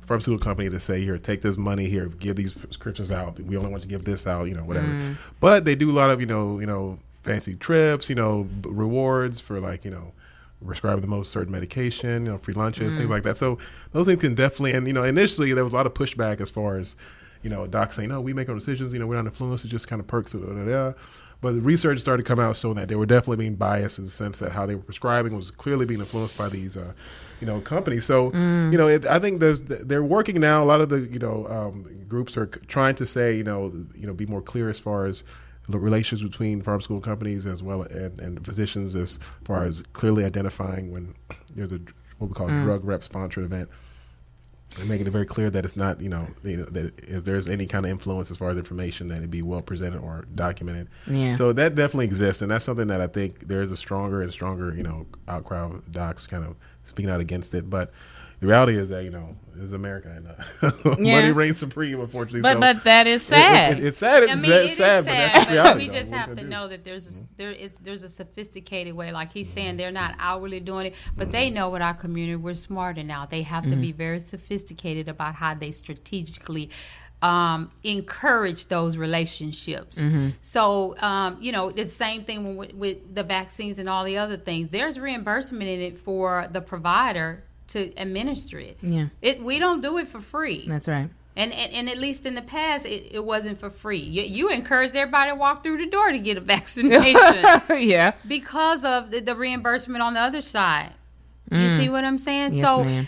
pharmaceutical company to say, here, take this money, here, give these prescriptions out. We only want to give this out, whatever. But they do a lot of fancy trips, rewards for prescribing the most certain medication, free lunches, things like that. So those things can definitely, and initially there was a lot of pushback as far as docs saying, no, we make our decisions, we're not influenced, it's just kind of perks. But the research started to come out showing that they were definitely being biased in the sense that how they were prescribing was clearly being influenced by these, companies. So, I think they're working now. A lot of the, groups are trying to say, be more clear as far as the relations between pharmaceutical companies as well and physicians, as far as clearly identifying when there's what we call a drug rep sponsored event. And making it very clear that it's not, that if there's any kind of influence as far as information, that it be well presented or documented. Yeah. So that definitely exists, and that's something that I think there is a stronger and stronger, outcry of docs kind of speaking out against it. But the reality is that it's America, and money reigns supreme, unfortunately. But that is sad. It's sad. It's sad, but that's reality. We just have to know that there's a sophisticated way. Like he's saying, they're not outwardly doing it, but they know what our community. We're smarter now. They have to be very sophisticated about how they strategically encourage those relationships. So, the same thing with the vaccines and all the other things. There's reimbursement in it for the provider to administer it. We don't do it for free. That's right. And at least in the past, it wasn't for free. You encouraged everybody to walk through the door to get a vaccination. Because of the reimbursement on the other side. You see what I'm saying? Yes, so ma'am.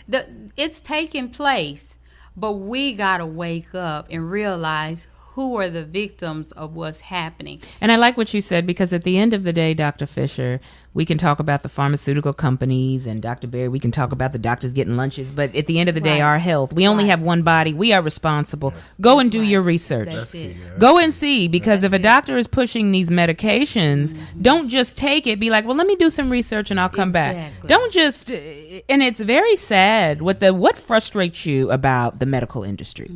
It's taking place, but we got to wake up and realize who are the victims of what's happening. And I like what you said, because at the end of the day, Dr. Fisher, we can talk about the pharmaceutical companies, and Dr. Barry, we can talk about the doctors getting lunches, but at the end of the day, our health, we only have one body. We are responsible. Go and do your research. That's it. Go and see, because if a doctor is pushing these medications, don't just take it. Be like, well, let me do some research and I'll come back. Don't just, and it's very sad what frustrates you about the medical industry.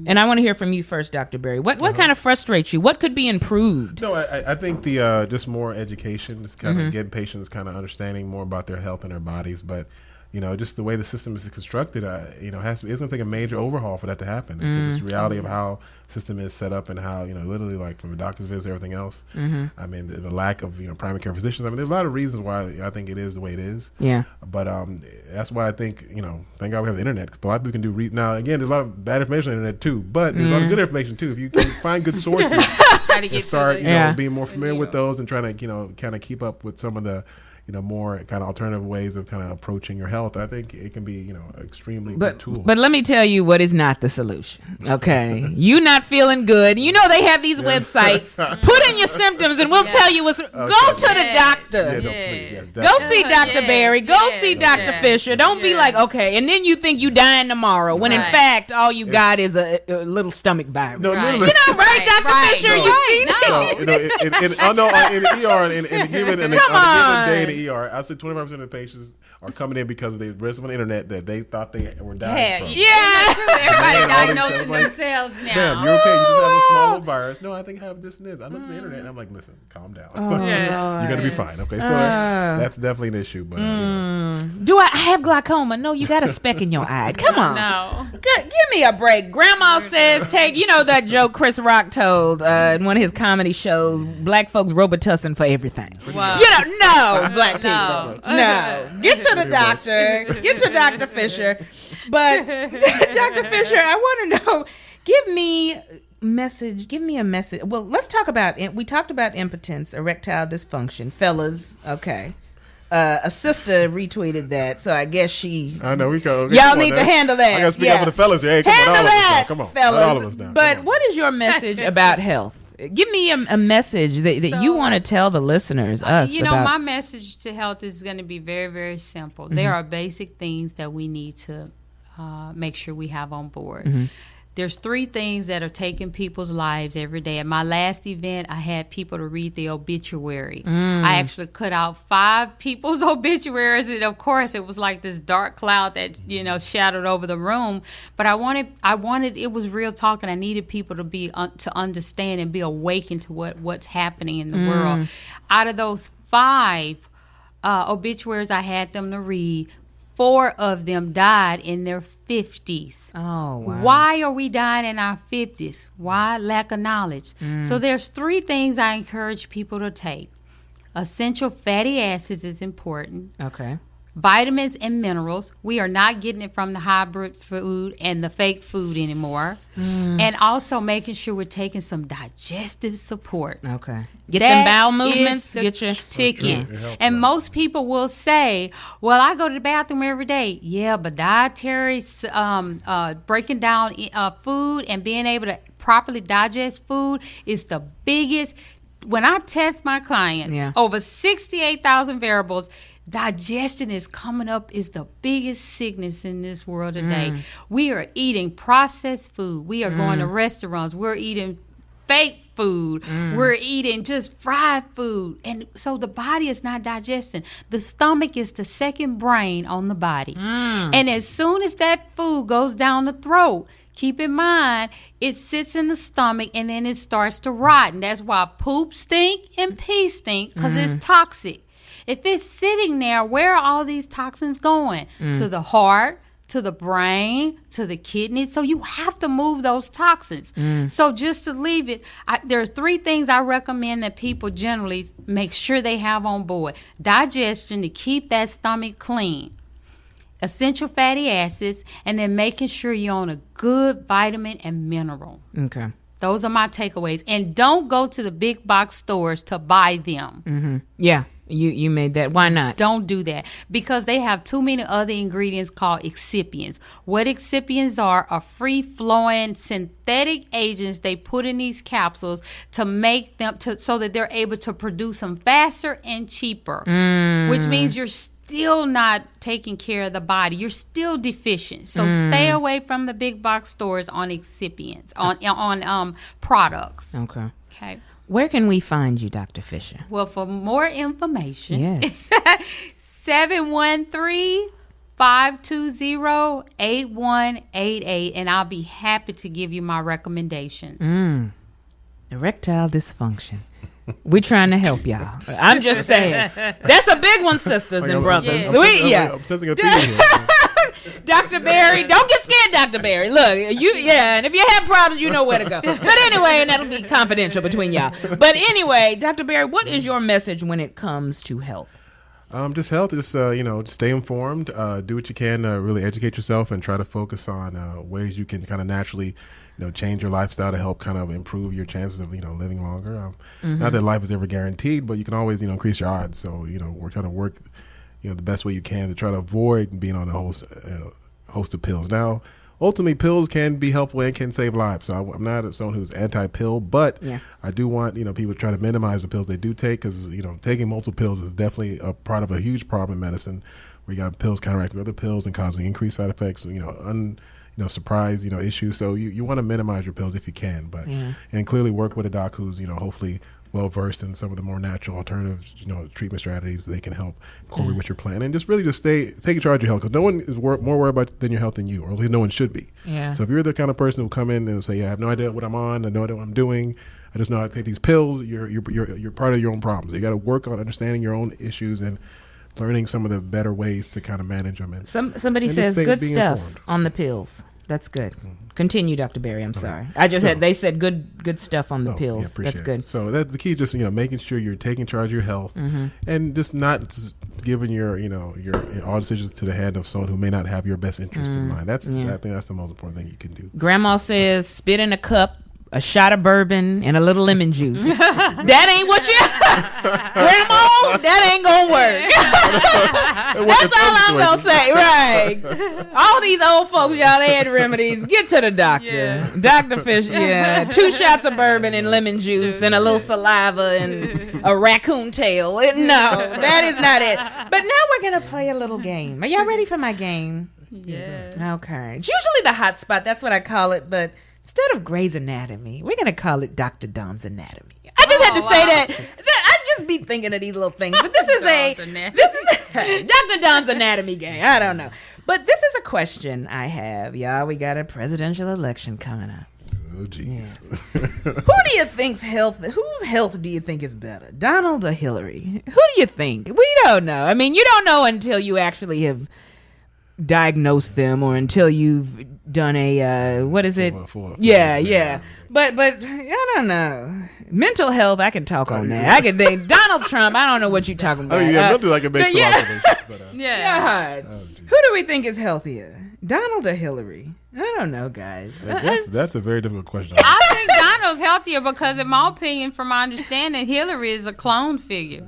And I want to hear from you first, Dr. Barry. What kind of frustrates you? What could be improved? No, I think the just more education, just kind of getting patients kind of understanding more about their health and their bodies. But just the way the system is constructed, it's going to take a major overhaul for that to happen. This reality of how the system is set up and how, literally like from a doctor's visit, everything else. I mean, the lack of, primary care physicians. I mean, there's a lot of reasons why I think it is the way it is. Yeah. But that's why I think, thank God we have the internet. 'Cause a lot of people can do now, again, there's a lot of bad information on the internet too, but there's a lot of good information too. If you can find good sources and start, being more familiar with those and trying to, kind of keep up with some of the, more kind of alternative ways of kind of approaching your health, I think it can be, extremely good tool. But let me tell you what is not the solution. Okay. You not feeling good. They have these websites. Put in your symptoms and we'll tell you what's, go to the doctor. Go see Dr. Barry. Go see Dr. Fisher. Don't be like, okay, and then you think you dying tomorrow when in fact all you got is a little stomach virus. No, right, Dr. Fisher? No. You seen it? In the ER, in a given day in the ER, I said 25% of the patients are coming in because of the risk on the internet that they thought they were dying from. Everybody diagnosing themselves now. Damn, you're okay. You just have a small little virus. No, I think I have this and this. I looked at the internet and I'm like, listen, calm down. You're going to be fine. Okay, so that's definitely an issue. But do I have glaucoma? No, you got a speck in your eye. Come on. No. Give me a break. Grandma says, that joke Chris Rock told in one of his comedy shows, black folks Robitussin for everything. Wow. No, black people. No. Get to the doctor. Get to Dr. Fisher. But Dr. Fisher, I want to know, give me a message. Well, let's talk about it. We talked about impotence, erectile dysfunction. Fellas, okay. A sister retweeted that, so I guess I know we go. Y'all need to handle that. I gotta speak up for the fellas here. Hey, handle that, come on, fellas. Not all of us now. But what is your message about health? Give me a message that you want to tell the listeners. My message to health is going to be very, very simple. Mm-hmm. There are basic things that we need to make sure we have on board. Mm-hmm. There's 3 things that are taking people's lives every day. At my last event, I had people to read the obituary. I actually cut out 5 people's obituaries, and of course, it was like this dark cloud that shadowed over the room. But I wanted it was real talk, and I needed people to be to understand and be awakened to what's happening in the world. Out of those 5 obituaries I had them to read, 4 of them died in their 50s. Oh, wow. Why are we dying in our 50s? Why? Lack of knowledge. So there's 3 things I encourage people to take. Essential fatty acids is important. Okay. Vitamins and minerals. We are not getting it from the hybrid food and the fake food anymore. And also making sure we're taking some digestive support. Okay. Get them bowel movements. Get your ticket. And most people will say, well, I go to the bathroom every day. Yeah, but dietary, breaking down food and being able to properly digest food is the biggest. When I test my clients, over 68,000 variables, digestion is coming up is the biggest sickness in this world today. We are eating processed food. We are going to restaurants. We're eating fake food. We're eating just fried food. And so the body is not digesting. The stomach is the second brain on the body. And as soon as that food goes down the throat, keep in mind, it sits in the stomach and then it starts to rot. And that's why poop stink and pee stink, because it's toxic. If it's sitting there, where are all these toxins going? To the heart, to the brain, to the kidneys. So you have to move those toxins. So just to leave it, there are 3 things I recommend that people generally make sure they have on board. Digestion, to keep that stomach clean. Essential fatty acids, and then making sure you're on a good vitamin and mineral. Okay. Those are my takeaways. And don't go to the big box stores to buy them. Yeah. You made that. Why not? Don't do that, because they have too many other ingredients called excipients. What excipients are free-flowing synthetic agents they put in these capsules to make them so that they're able to produce them faster and cheaper, which means you're still not taking care of the body. You're still deficient. So stay away from the big box stores on excipients, on products. Okay. Where can we find you, Dr. Fisher? Well, for more information, yes. 713-520-8188, and I'll be happy to give you my recommendations. Erectile dysfunction. We trying to help y'all. I'm just saying. That's a big one, sisters and brothers. I'm sensing a theme here. Dr. Barry, don't get scared, Dr. Barry. Look, and if you have problems, you know where to go. But anyway, and that'll be confidential between y'all. But anyway, Dr. Barry, what is your message when it comes to health? Just health. Just just stay informed. Do what you can. Really educate yourself and try to focus on ways you can kind of naturally, change your lifestyle to help kind of improve your chances of living longer. Not that life is ever guaranteed, but you can always increase your odds. So we're trying to work the best way you can to try to avoid being on a host of pills. Now, ultimately, pills can be helpful and can save lives. So I'm not someone who's anti-pill, but I do want people to try to minimize the pills they do take, because taking multiple pills is definitely a part of a huge problem in medicine, where you got pills counteracting other pills and causing increased side effects. Surprise issues. So you want to minimize your pills if you can, but and clearly work with a doc who's hopefully well versed in some of the more natural alternative treatment strategies that they can help incorporate with your plan, and just take charge of your health, because no one is more worried about than your health than you, or at least no one should be. So if you're the kind of person who come in and say, I have no idea what I'm on, I have no idea what I'm doing, I just know how to take these pills, you're part of your own problems. You got to work on understanding your own issues and learning some of the better ways to kind of manage them. And somebody says good stuff informed on the pills. That's good. Continue, Dr. Barry. I'm sorry. I just they said good stuff on the pills. That's good. It. So the key is just making sure you're taking charge of your health, and just not just giving your all decisions to the hand of someone who may not have your best interest in mind. I think that's the most important thing you can do. Grandma says spit in a cup, a shot of bourbon, and a little lemon juice. That ain't what you... Grandma, that ain't gonna work. That's all I'm gonna say, right. All these old folks, y'all, they had remedies. Get to the doctor. Dr. Fish, 2 shots of bourbon and lemon juice and a little saliva and a raccoon tail. No, that is not it. But now we're gonna play a little game. Are y'all ready for my game? Yeah. Okay. It's usually the hot spot. That's what I call it, but... instead of Grey's Anatomy, we're going to call it Dr. Don's Anatomy. I just had to say that. I just be thinking of these little things. But this is Dr. Don's Anatomy game. I don't know. But this is a question I have, y'all. We got a presidential election coming up. Oh, jeez. Whose health do you think is better, Donald or Hillary? Who do you think? We don't know. I mean, you don't know until you actually have diagnose them, or until you've done a what is it? But I don't know. Mental health, I can talk on that. I can think Donald Trump. I don't know what you're talking about. Mental I can make some observations. Who do we think is healthier, Donald or Hillary? I don't know, guys. That's a very difficult question. I think Donald's healthier because, in my opinion, from my understanding, Hillary is a clone figure.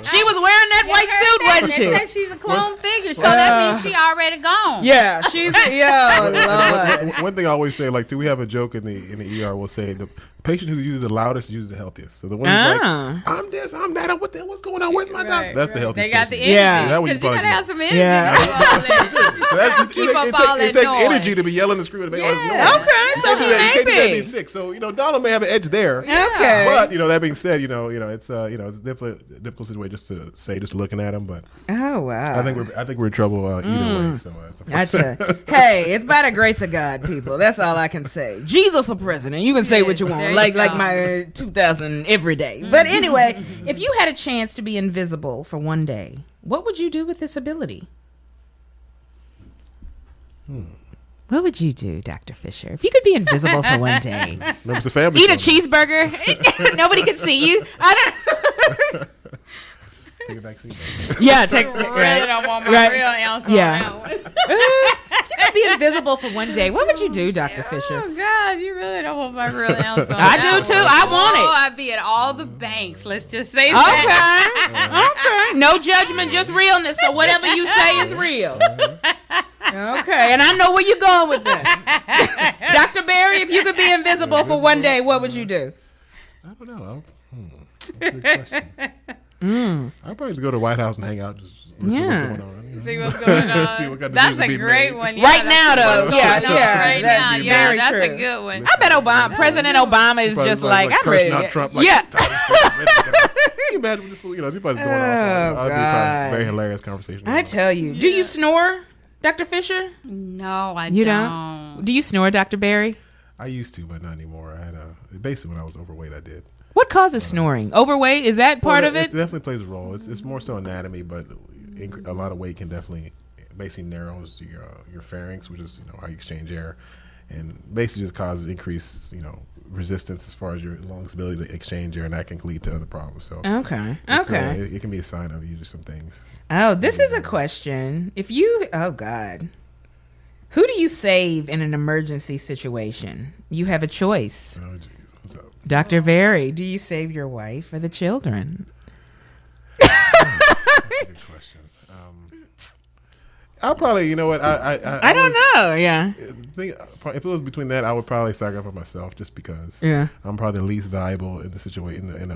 She was wearing that white suit, wasn't she? They said she's a clone figure, so that means she already gone. Yeah, she's Lord. One thing I always say, we have a joke in the ER. We'll say the patient who uses the loudest uses the healthiest. So the one who's like, I'm this, I'm that, what's going on? Where's my doctor? That's the healthiest. They got patient. the energy. Because you gotta have some energy to keep up all that noise. It takes energy to be yelling and screaming to make all this noise. Okay, so he may be sick. So Donald may have an edge there. Okay, but that being said, it's it's a difficult situation just looking at him. But oh wow, I think we're in trouble either way. So hey, it's by the grace of God, people. That's all I can say. Jesus for president. You can say what you want, like my 2000 every day. But anyway, if you had a chance to be invisible for one day, what would you do with this ability? What would you do, Dr. Fisher, if you could be invisible for one day? Remember the family. Eat a cheeseburger. Nobody could see you. I don't. Take a vaccine. I don't want my real answer on that one. You could be invisible for one day. What would you do, Dr. Fisher? Oh, God, you really don't want my real answer on I that do, too. I want it. I'd be at all the banks. Let's just say that. Okay. No judgment, just realness. So whatever you say is real. Okay. And I know where you're going with this. Dr. Barry, if you could be invisible for one day, what would you do? I don't know. Good question. I'd probably just go to the White House and hang out, just listen to what's going on. See what's going on. See what kind of that's a great made. one. Right now, though. That's true. a good one. I bet President Obama is just like I'm ready. Out Trump, Can you imagine what this, he probably going off. That'd be probably a very hilarious conversation. I tell you. Do you snore, Dr. Fisher? No, I don't. Do you snore, Dr. Barry? I used to, but not anymore. I had basically when I was overweight, I did. What causes snoring? Overweight, is that part of it? It definitely plays a role. It's more so anatomy, but a lot of weight can definitely basically narrows your pharynx, which is how you exchange air, and basically just causes increased resistance as far as your lungs' ability to exchange air, and that can lead to other problems. So okay. it can be a sign of you just some things. Oh, this is a question. Oh God, who do you save in an emergency situation? You have a choice. Oh geez, what's up, Dr. Barry? Do you save your wife or the children? Good questions. I'll probably, what I don't know. Yeah. If it was between that, I would probably sacrifice myself just because. Yeah. I'm probably the least valuable in the situation in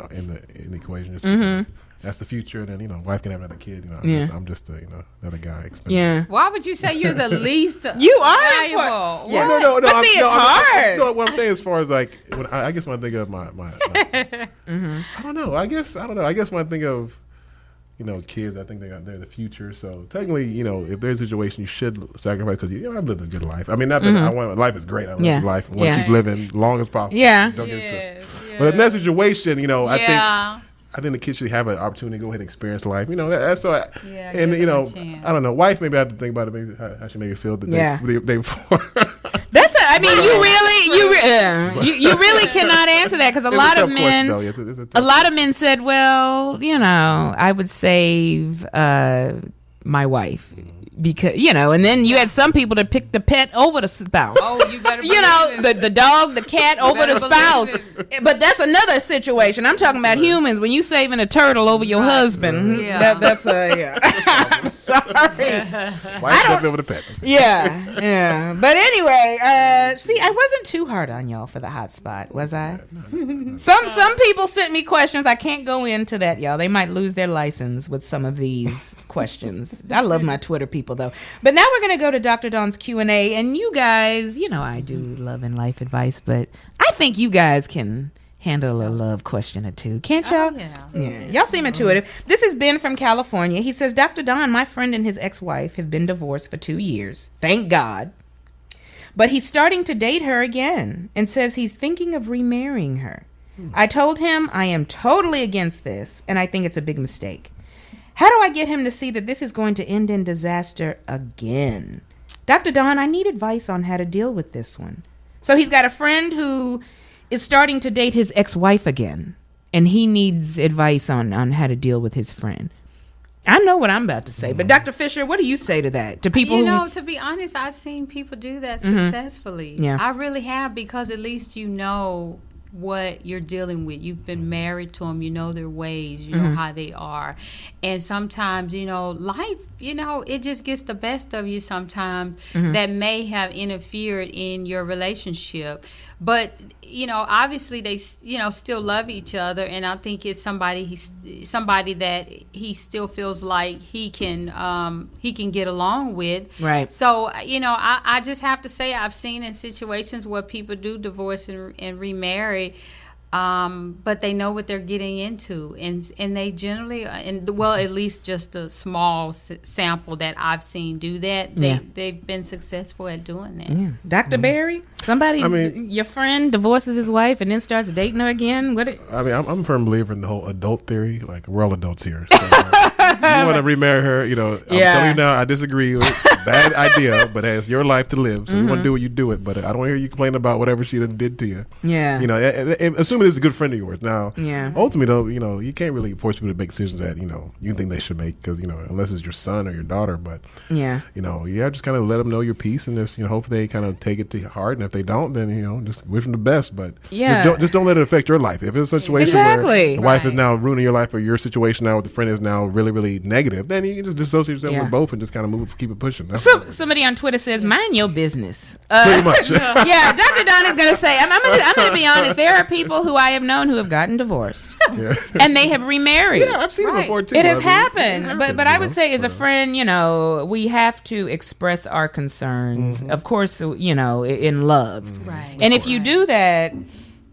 the equation. Just because that's the future, and then wife can have another kid. I'm just another guy. Yeah. Why would you say you're the least You are valuable? Yeah. No. But see, it's hard. What I'm saying as far as like, I guess when I think of my I don't know. I guess when I think of kids, I think they're the future. So technically, if there's a situation, you should sacrifice because I've lived a good life. I mean, not that I want life is great. I love life. I want to keep living long as possible. Yeah. Don't get it twisted. But in that situation, I think the kids should have an opportunity to go ahead and experience life. That's so. I don't know. Wife, maybe I have to think about it. Maybe how she maybe feel the day before. That's I mean, you really cannot answer that because a lot of men said, well, I would save my wife. Because and then you had some people that picked the pet over the spouse. Oh, you better believe the dog, the cat over the spouse. But that's another situation. I'm talking about humans. When you saving a turtle over your husband, that's I'm sorry. Wife's definitely over the pet. Yeah. But anyway, see, I wasn't too hard on y'all for the hot spot, was I? Some people sent me questions. I can't go into that, y'all. They might lose their license with some of these questions. I love my Twitter people though. But now we're going to go to Dr. Dawn's Q&A, and you guys, I do love and life advice, but I think you guys can handle a love question or two. Can't y'all? Yeah. Y'all seem intuitive. This is Ben from California. He says, Dr. Dawn, my friend and his ex-wife have been divorced for 2 years. Thank God. But he's starting to date her again and says he's thinking of remarrying her. I told him I am totally against this, and I think it's a big mistake. How do I get him to see that this is going to end in disaster again? Dr. Dawn, I need advice on how to deal with this one. So he's got a friend who is starting to date his ex-wife again, and he needs advice on how to deal with his friend. I know what I'm about to say, but Dr. Fisher, what do you say to that? To people to be honest, I've seen people do that successfully. Yeah. I really have, because at least what you're dealing with. You've been married to them, their ways, know how they are. And sometimes, life, it just gets the best of you sometimes that may have interfered in your relationship. But, obviously they, still love each other. And I think it's somebody that he still feels like he can get along with. Right. So, I just have to say I've seen in situations where people do divorce and remarry, but they know what they're getting into, and they generally, at least just a small sample that I've seen do that. They've been successful at doing that. Yeah. Dr. Barry, your friend divorces his wife and then starts dating her again. I'm a firm believer in the whole adult theory. Like, we're all adults here. So, you want to remarry her? I'm telling you now, I disagree. Bad idea, but it's your life to live. So you want to do what you do it. But I don't want to hear you complain about whatever she did to you. Yeah. Assuming this is a good friend of yours. Now, ultimately, though, you can't really force people to make decisions that you think they should make, because unless it's your son or your daughter. But you have to just kind of let them know your piece, and just hope they kind of take it to heart. And if they don't, then just wish them the best. But just don't let it affect your life. If it's a situation where the wife is now ruining your life, or your situation now with the friend is now really, really negative, then you can just dissociate yourself with both and just kind of keep it pushing. Somebody on Twitter says, mind your business. Pretty much. Yeah, Dr. Dawn is going to say, I'm going to be honest, there are people who I have known who have gotten divorced. And they have remarried. Yeah, I've seen it before too. It has happened. But I would say, as a friend, we have to express our concerns, of course, in love. Right. And if you do that,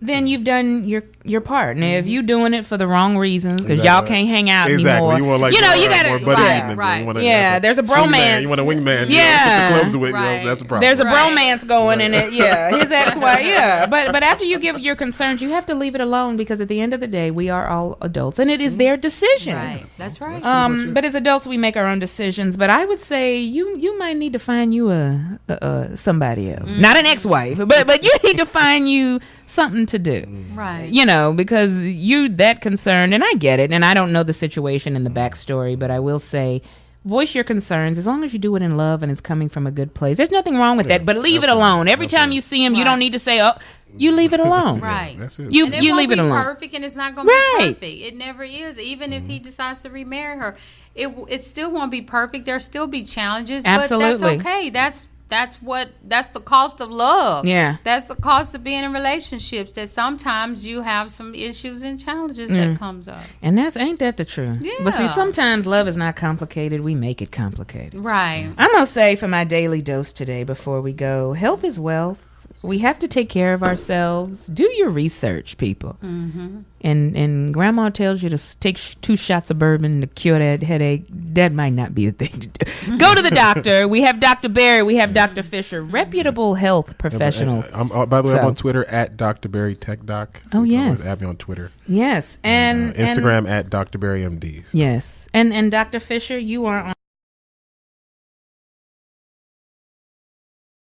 then you've done your part. Now, if you're doing it for the wrong reasons, because Exactly. y'all can't hang out Exactly. anymore, You want like you know, you more gotta, buddy right, evenings. right. You wanna, Yeah, there's a swingman. bromance. You want a wingman. Yeah. You know, put the clubs with. Right. You know, that's a problem. there's a Right. bromance going in it. Yeah, his ex-wife. Yeah, but after you give your concerns, you have to leave it alone, because at the end of the day, we are all adults, and it is their decision. Right. That's right. But as adults, we make our own decisions. But I would say you might need to find you a somebody else, not an ex-wife, but you need to find you something to do. Right. You know, because you that concerned, and I get it, and I don't know the situation and the backstory, but I will say, voice your concerns as long as you do it in love and it's coming from a good place. There's nothing wrong with that, but leave it alone. Every time you see him, you don't need to say, "Oh," you leave it alone. Right. That's it. You And it you won't leave it be alone. perfect, and it's not going to Right. be perfect. It never is. Even if he decides to remarry her, it still won't be perfect. There'll still be challenges, Absolutely. but that's okay. That's the cost of love. Yeah. That's the cost of being in relationships. That sometimes you have some issues and challenges that comes up. And ain't that the truth? But see, Yeah. sometimes love is not complicated. We make it complicated. Right. I'm going to say for my daily dose today before we go, health is wealth. We have to take care of ourselves. Do your research, people. Mm-hmm. And grandma tells you to take 2 shots of bourbon to cure that headache. That might not be a thing to do. Go to the doctor. We have Dr. Barry. We have Dr. Fisher. Reputable health professionals. By the way, I'm So- on Twitter at Dr. Barry Tech Doc. Oh, you can yes. always add me on Twitter. Yes. And Instagram at Dr. Barry MD. yes. And Dr. Fisher, you are on